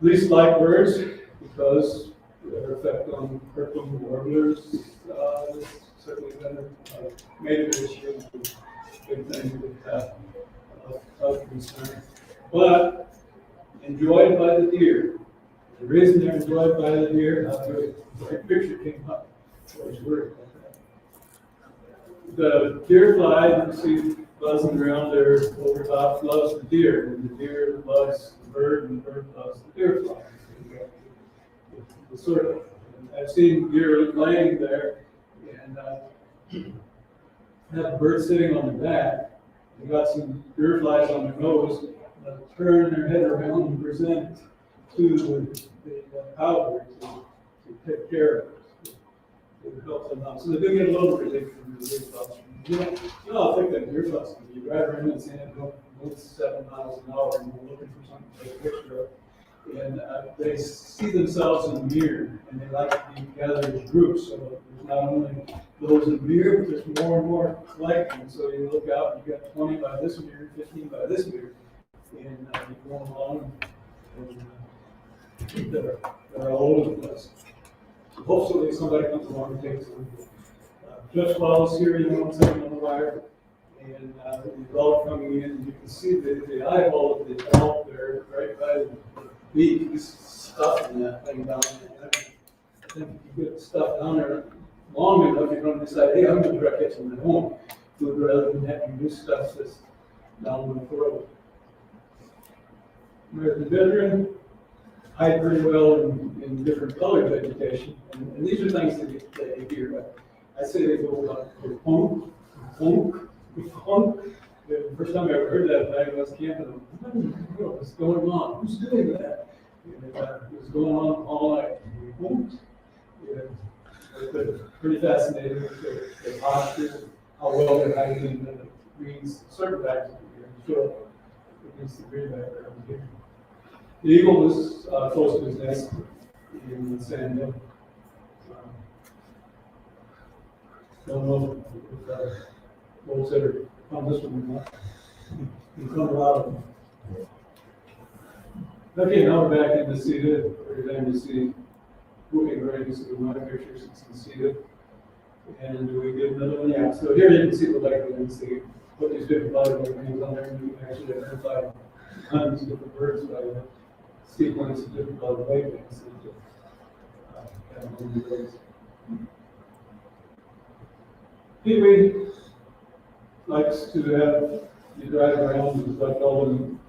least liked birds, because their effect on purple warblers is certainly been a major issue, big thing of concern. But enjoyed by the deer. The reason they're enjoyed by the deer, the picture came up. I was worried about that. The deer fly, you can see buzzing around there over top, loves the deer, and the deer loves the bird, and the bird loves the deer fly. The sort of, I've seen deer laying there, and have a bird sitting on their back. They got some deer flies on their nose, turn their head around and present to the cowbird to take care of it. It helps them out. So they do get a little relief from the deer flies. You know, I think that deer flies can be right around in San Antonio, 7 miles an hour, and we're looking for something to take a picture of. And they see themselves in the mirror, and they like to be together as groups. So there's not only those in the mirror, but there's more and more collecting. So you look out, and you got 20 by this mirror, 15 by this mirror, and you're going along, and they're all over the place. So hopefully somebody comes along and takes them. Just follows here, you know what I'm saying, on the wire, and the adult coming in, and you can see the eyeball of the adult there, right by the beak. He's stuffing that thing down there. I think if you get the stuff down there long enough, you're going to decide, hey, I'm going to try to catch them at home, food rather than having new stuff that's down the throat. American veteran hide pretty well in different colored vegetation, and these are things that you hear about. I say they go like honk, honk, honk. The first time I ever heard that back when I was camping, what's going on? Who's doing that? And it was going on all night. Honk. Yeah. Pretty fascinating with the posture, how well they're hiding the greens, certain facts here, show up against the green background here. The eagle was close to his nest in the sand hill. Don't know if wolves ever found this one or not. You come a lot of them. Okay, now we're back in the cedar. We're going to see whooping cranes in my pictures. It's in cedar. And we get another one. Yeah, so here you can see the leg and see what these different body cranes on there. And you can actually identify hundreds of different birds by the sequence of different body cranes. Peewee likes to have you drive around with like all them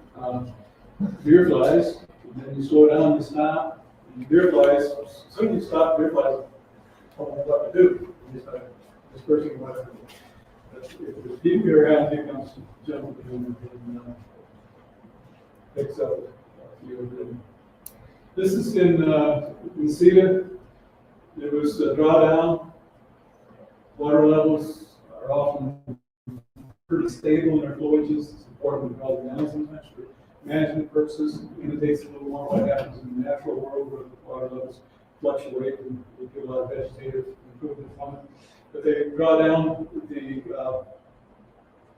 deer flies, and then you slow down, you stop, and deer flies, as soon as you stop, deer flies don't know what to do. You start dispersing whatever. But if the peewee around, he comes jumping and picks up a few of them. This is in cedar. There was a drawdown. Water levels are often pretty stable in their foliages. It's important to draw them down sometimes for management purposes. It imitates a little more what happens in the natural world where the water levels fluctuate and we get a lot of vegetative improvement from it. But they draw down the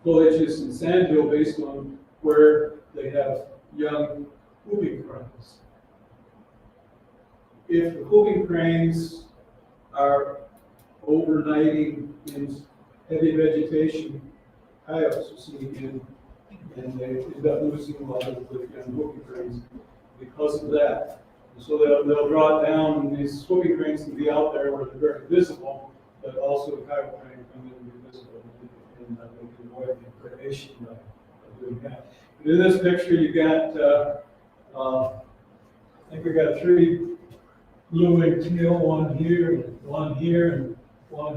foliages in sandhill based on where they have young whooping cranes. If the whooping cranes are overnighting in heavy vegetation, coyotes will sneak in, and they end up losing a lot of the young whooping cranes because of that. And so they'll draw it down, and these whooping cranes can be out there where they're very visible, but also the coyote crane come in and be visible. and we can avoid the predation of doing that. But in this picture, you got, I think we got 3 blue-winged teal, one here, and one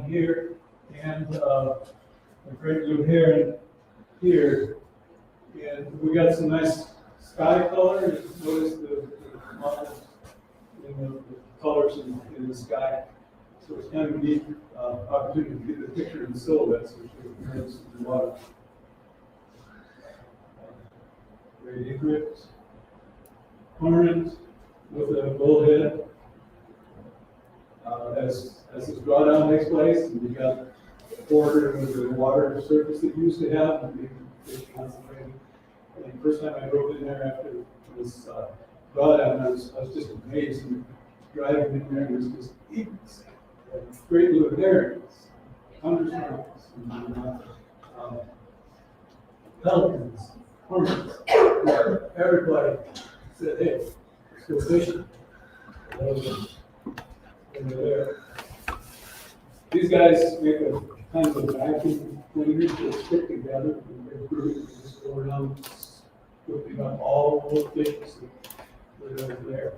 here, and a great blue heron here. And we got some nice sky color. Notice the models, the colors in the sky. So it's kind of a neat opportunity to get the picture in the silhouettes, which we notice in the water. Great egret, cormorant with a bullhead. As this drawdown takes place, and you got the border with the water surface that you used to have, and fish concentrating. And the first time I drove in there after this drawdown, I was just amazed. And driving in there, there's just egrets, great blue herons, hundreds of them, pelicans, cormorants. Everybody said, "Hey, let's go fishing." And they're there. These guys make a kind of a vacuum cleaner to stick together in a big group and just go around scooping up all those fishes that are over there.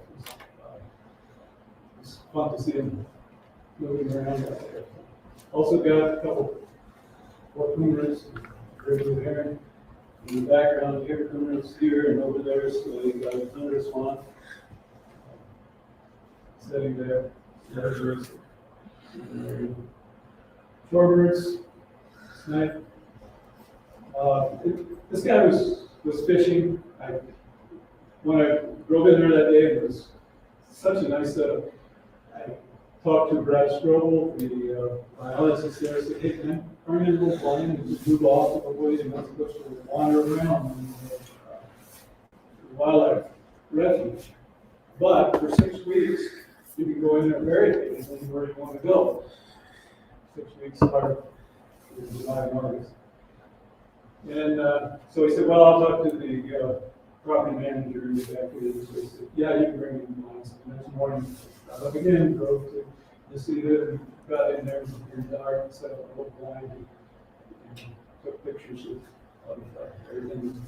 It's fun to see them moving around out there. Also got a couple more cormorants, great blue heron. In the background here, cormorants here and over there, so you got a thunder swan sitting there. Shorebirds, snipe. This guy was fishing. When I drove in there that day, it was such a nice setup. I talked to Brad Strobel, the biologist there, said, "Hey man, bring in a little blind and just move off a way and not supposed to wander around in the wildlife refuge. But for 6 weeks, you can go in there very easily where you want to go. 6 weeks apart in July and August." And so he said, "Well, I'll talk to the property manager in the back here." So he said, "Yeah, you can bring in blinds." And the next morning, I got up again, drove to the cedar, and got in there in the dark and set up a little blind and took pictures of everything.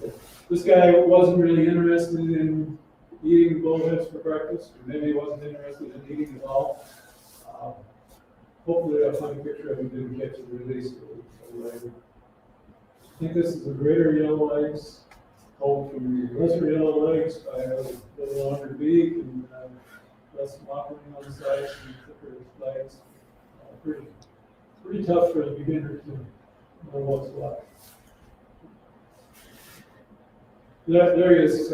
This guy wasn't really interested in eating bullheads for breakfast, or maybe he wasn't interested in eating at all. Hopefully I'll find a picture of him didn't catch and release it later. I think this is the greater yellow legs, told from the lesser yellow legs by a little longer beak and less mottling on the sides and thicker legs. Pretty tough for a beginner to know what's what. There he is.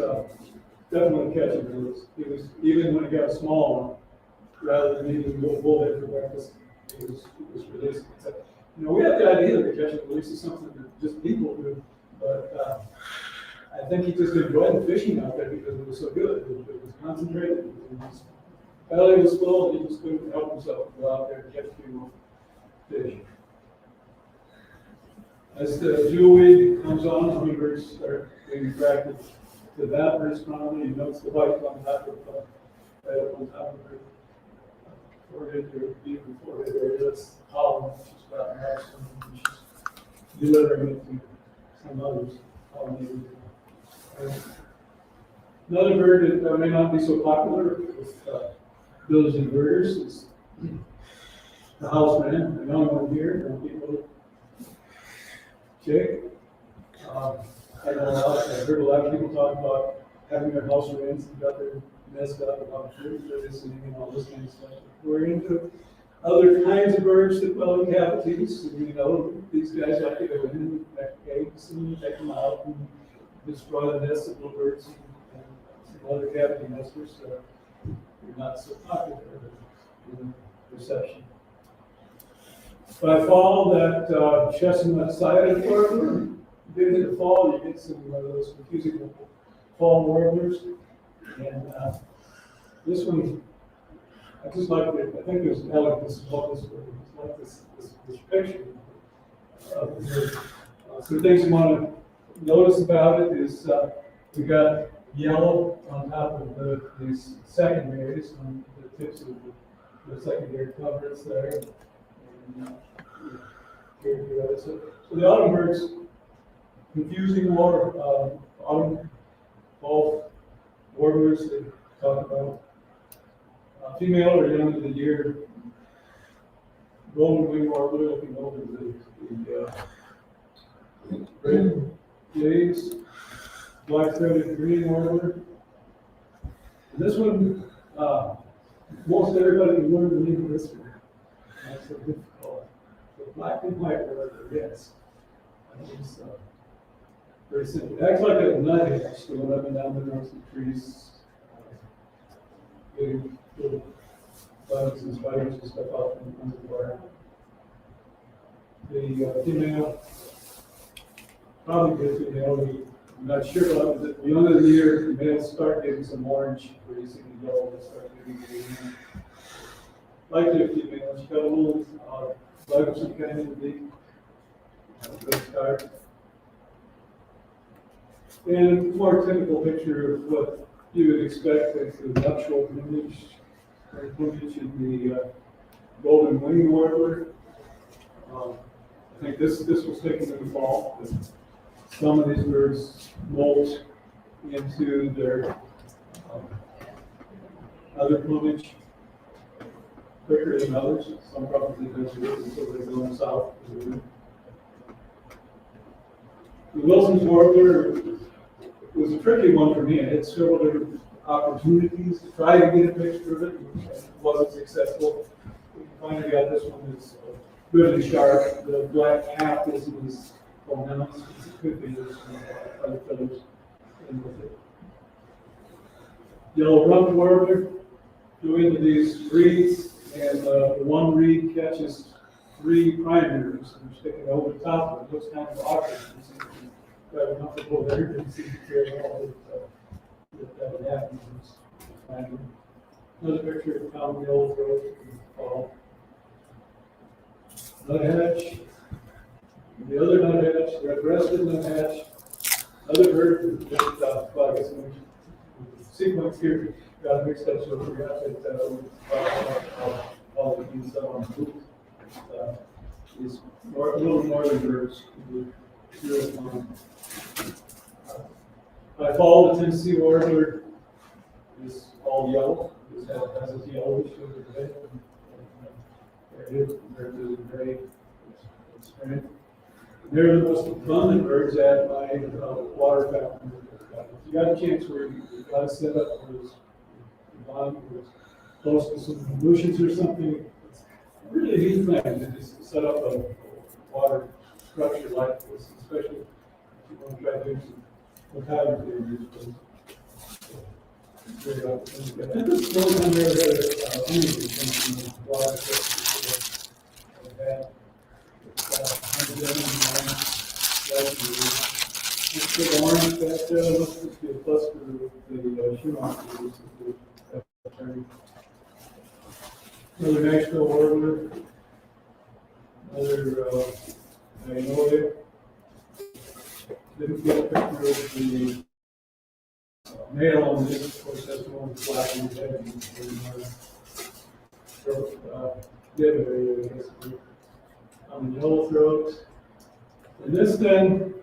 Definitely catching those. He was, even when he got a small one, rather than eating a little bullhead for breakfast, he was releasing. So, we have the idea that catch and release is something that just people do, but I think he just enjoyed the fishing out there because it was so good. It was concentrated. His belly was full, and he just couldn't help himself go out there and catch a few more fish. As the jewelweed comes on, hummingbirds start being attracted to that very strongly. You notice the white on top of right up on top of her forehead, or even forehead area. That's pollen. She's got an action, and she's delivering it to some others. Pollinated. Another bird that may not be so popular with village inverters is the house wren, the young one here. Don't people chick. I've heard a lot of people talk about having their house wrens and got their nest up about fruit listening and all this kind of stuff. We're into other kinds of birds that dwell in cavities. And, these guys like to go in and make eggs and take them out and destroy the nests of little birds and some other cavity nesters that are not so popular in perception. By fall, that chestnut-sided warbler, in the fall, you get some of those confusing fall warblers. And this one, I just like it. I think there's elegance about this one. I like this picture. Some things you want to notice about it is we got yellow on top of these secondaries, on the tips of the secondary coverts there. And, So the autumn birds, confusing more, autumn, fall warblers they talk about. Female or young of the year, golden wing warbler, if you know the red jays, black-throated green warbler. And this one, most everybody can learn the name of this one. Not so difficult. The black and white warbler, yes. It's very simple. It acts like a nuthatch, so when I've been down there amongst the trees, getting little bugs and spiders and stuff out from under the wire. The female, probably good female, I'm not sure about it. The younger the year, the males start getting some orange, where you see the yellow, they start getting green. Like the female, she got a little bug of some kind in the beak. Good start. And a more typical picture of what you would expect as the nuptial plumage, or plumage in the golden wing warbler. I think this was taken in the fall. Some of these birds molt into their other plumage quicker than others. Some probably don't do it until they go south. The Wilson's warbler was a tricky one for me. I had several different opportunities to try to get a picture of it, and it wasn't successful. We finally got this one that's really sharp. The black cap isn't as pronounced as it could be. There's some other feathers in with it. Yellow rumped warbler go into these reeds, and one reed catches 3 primaries and sticking over the top of it. It looks kind of awkward. Very comfortable there. Didn't see very well that would happen. Another picture of common yellow throat in the fall. Nuthatch. The other nuthatch, the red-breasted nuthatch. Another bird, just, well, I guess the sequence here got mixed up, so we forgot that all of these these little northern birds. By fall, the Tennessee warbler is all yellow. It has a yellowish over the head. They're really gray. They're the most abundant birds at my water fountain. If you got a chance where you got to set up where it's close to some bushes or something, it's a really neat thing to just set up a water structure like this, especially if you want to try to do some photography in these places. I think this is the only time we ever had images from the water structure like that. It's the orange that looks to be a cluster with the shoe. Another Nashville warbler. Another magnolia. Didn't get a picture of the male on this. Of course, that's one with black in the head and throat. The other area, I guess, on the yellow throat. And this then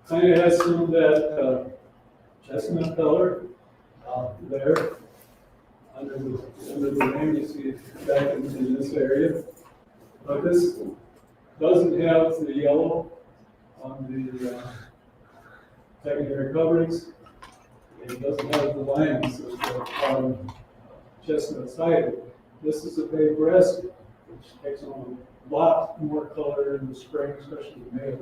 kind of has some of that chestnut color there under the wing. You see it back in this area. But this doesn't have the yellow on the secondary coverings. It doesn't have the lines of the chestnut sided. This is a bay breast, which takes on a lot more color in the spring, especially the male.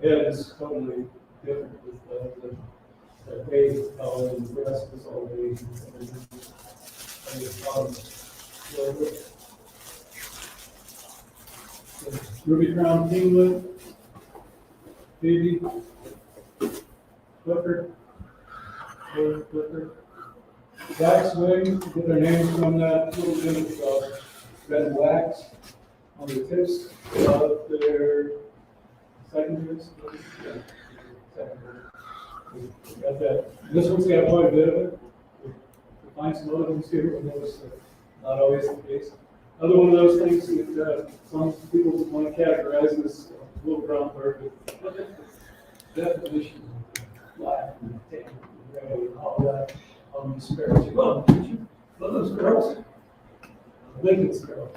The head is totally different with the bay color, and the breast is all beige. Ruby crown kinglet, phoebe, flicker, black swing, get their names from that little bit of red and blacks on the tips of their secondaries. Got that. This one's got quite a bit of it. We find some other ones here, but those are not always the case. Another one of those things that some people want to categorize as a little brown bird, but look at the definition of life and and all that on the sparrows. Well, did you love those sparrows? Lincoln sparrow.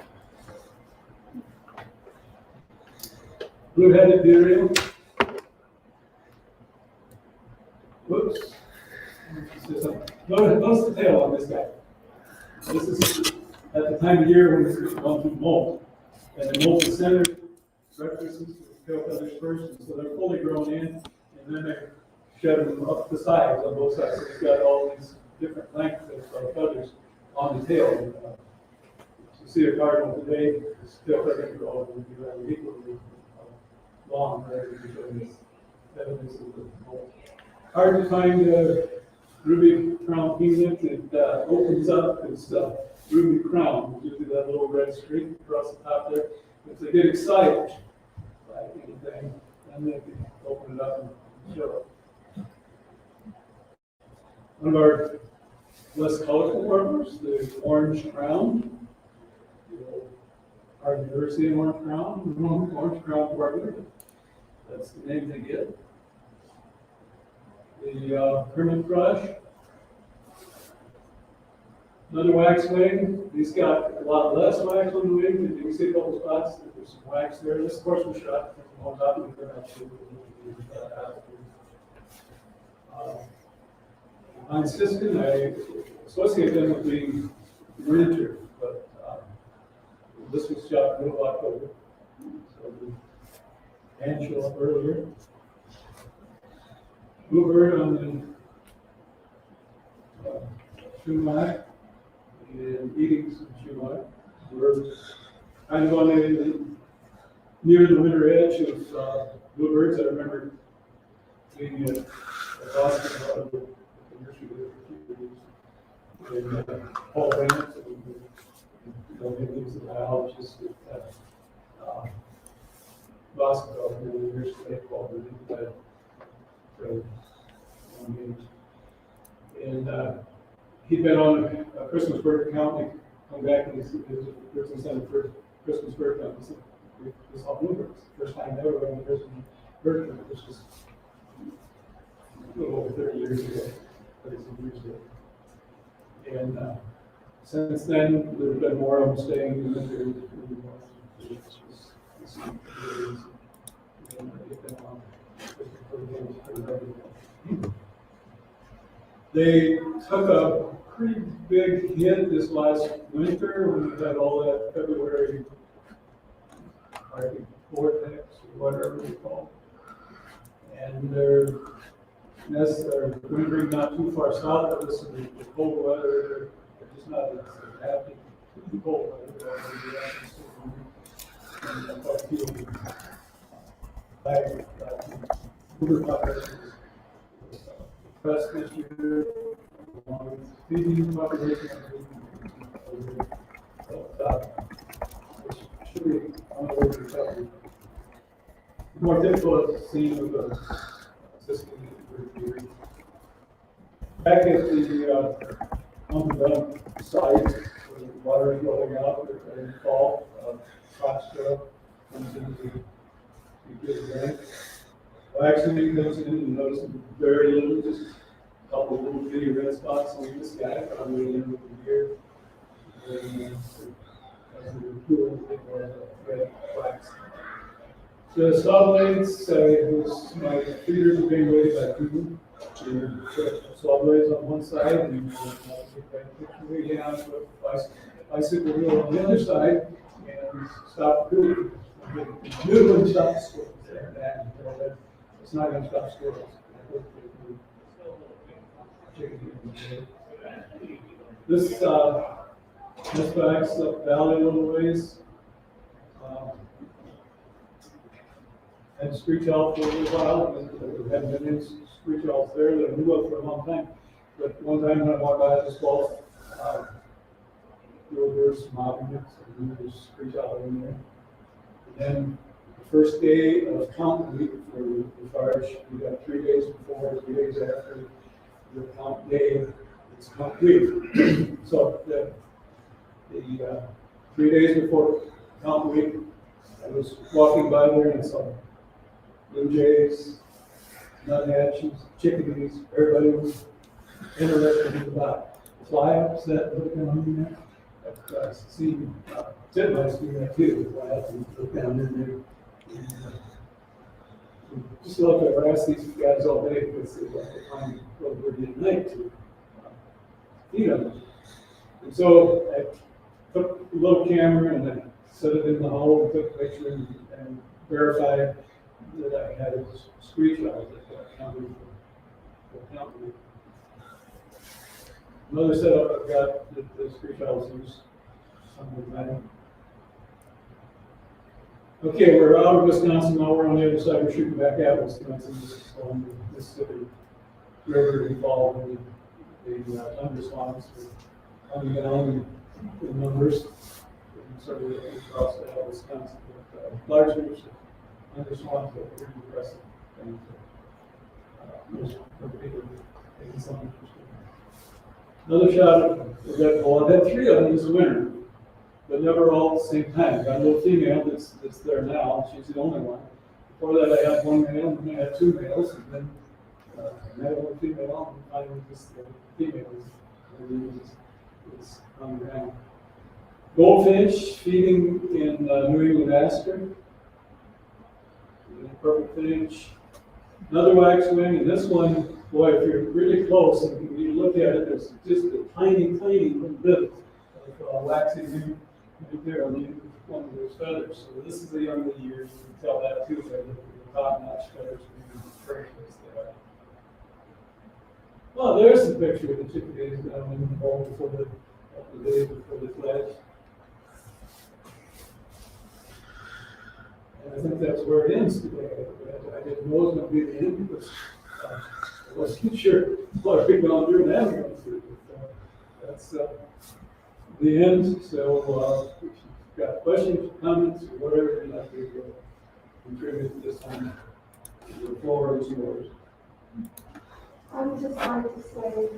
Blue-headed vireo. Whoops. Notice the tail on this guy. This is at the time of year when it's gone through molt. And the molt is centered, breakfast, tail feathers first, and so they're fully grown in, and then they shed them up the sides on both sides. So you've got all these different lengths of feathers on the tail. You see a cardinal today, his tail feathers are all going to be rather equally long, right? Evidence of the molt. Hard to find ruby crown kinglet. It opens up its ruby crown, usually that little red streak across the top there. If they get excited by anything, then they can open it up and show it. One of our less colorful warblers, the orange crown. Hardly ever see an orange crown. Orange crown warbler. That's the name they get. The hermit thrush. Another waxwing. He's got a lot less wax on the wing. You can see a couple spots. There's some wax there. This, of course, was shot from on top of it. On Siskin, I associate them with being winter, but this was shot in the middle of October. So the hand show up earlier. Bluebird on the shumai and eating some shumai. We're kind of on near the winter edge of bluebirds. I remember being at Boston a lot of the nursery there and Paul Bennett, he's a biologist at Boston, the University of Paul Bennett. And he'd been on a Christmas bird count. He come back and he's Christmas Center for Christmas bird count. He said, "We saw bluebirds. First time ever on the Christmas bird count," which was a little over 30 years ago, 30 years ago. And since then, there's been more of them staying in the winter. They took a pretty big hit this last winter when we had all that February vortex or whatever we call it. And their nests are wintering not too far south of us in the cold weather. They're just not adapting to the cold weather. And quite a few bluebird populations pressed this year, along with feeding population, which should be on the way to recovery. More difficult to see with the system. Back at the on the site, where the water is rolling out in the fall, crops comes into the good rain. Waxing comes in and notice very little, just a couple of little bitty red spots on this guy, probably the end of the year. And as we cool, a bit more red wax. The sawblades, whose my feeders are being raised by two. Sawblades on one side, and we have a bicycle wheel on the other side, and stop the new one stops. It's not going to stop squirrels. This backs up valley a little ways. Had screech owl for a little while, and there hadn't been any screech owls there that I knew of for a long time. But one time when I walked by this fall, there were some objects, and there was screech owl in there. And then the first day of count week for the Farge, we got 3 days before, 3 days after the count day, it's count week. So the 3 days before Count Week, I was walking by there and saw blue jays, nuthatches, chickadees. Everybody was interested about fly-ups that look down there. I've seen titmice do that too. Fly-ups and look down in there. And, just love to harass these guys all day because they like to find little birdie at night to feed on them. And so I took a little camera and I set it in the hole and took a picture and verified that I had a screech owl that counted for counting. Another setup I've got that the screech owls use something like that. Okay, we're out of Wisconsin now. We're on the other side. We're shooting back at Wisconsin, on the Mississippi River involved in the thunder swamps. Coming down in numbers, and sort of across the whole Wisconsin. But, large groups of thunder swamps that are pretty impressive. And most people taking some interest in. Another shot of the red bull. I've had 3 of them this winter, but never all at the same time. Got a little female that's there now. She's the only one. Before that, I had 1 male, and then I had 2 males, and then I had 1 female, and finally just the female is on the ground. Goldfinch feeding in New England aster. Purple finch. Another waxwing, and this one, boy, if you're really close and you look at it, there's just a tiny, tiny little bit of waxing in right there on one of those feathers. So this is the young of the year. You can tell that too by the top-notch feathers. Oh, there's the picture of the chickadees down in the hole before the days before they fledged. And I think that's where it ends today. I didn't know it was going to be the end because I wasn't sure what I'd gone through and hadn't gone through. But that's the end. So if you've got questions, comments, or whatever you'd like to contribute to this time, the floor is yours. I would just like to say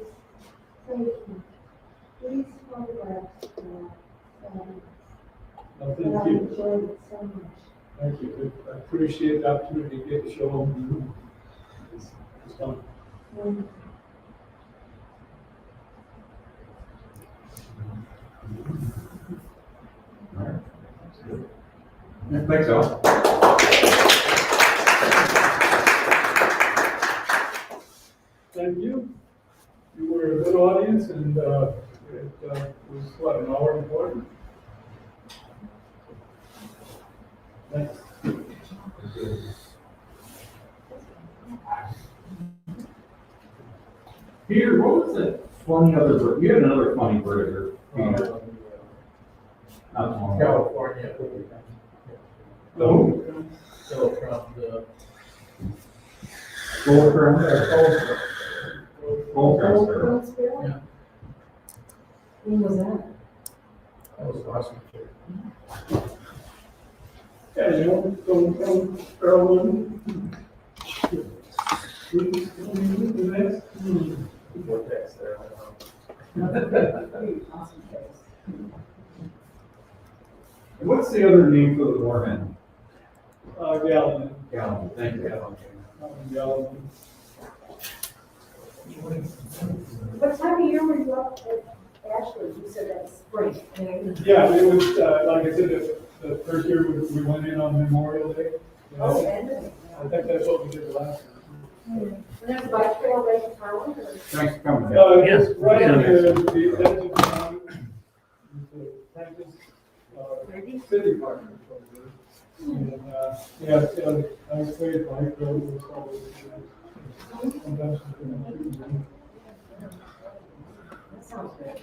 thank you. Please photograph Thank and I you. enjoyed it so much. Thank you. I appreciate the opportunity to get to show them. It's fun. Wonderful. Thanks, Al. Thank you. You were a good audience, and it was, what, an hour before? Thanks. Peter, what was that funny other bird? You had another funny bird here. Peter. Not tomorrow. California. No. So from the Gold crown. Gold crown, sir. Gold Sparrow? Yeah. When was that? that was last week. Yeah, you don't throw one. The next. Vortex there. Awesome case. And what's the other name for the moorhen? Gallon. Gallon. Thank you. Gallon. What time of year were you up at Ashland? You said that was spring. Yeah, it was, like I said, the first year we went in on Memorial Day. Oh, and then. I think that's what we did last year. And there's a bike trail right in town, or? Thanks for coming. Yes, right here, the edge of town, the Prentice, city park. And, yeah, I was afraid my road was probably, sometimes. That sounds good.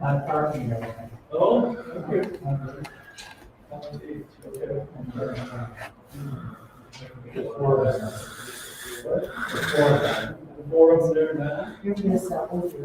Not parking or anything. Oh, okay. Four of them there now. You're gonna sell over.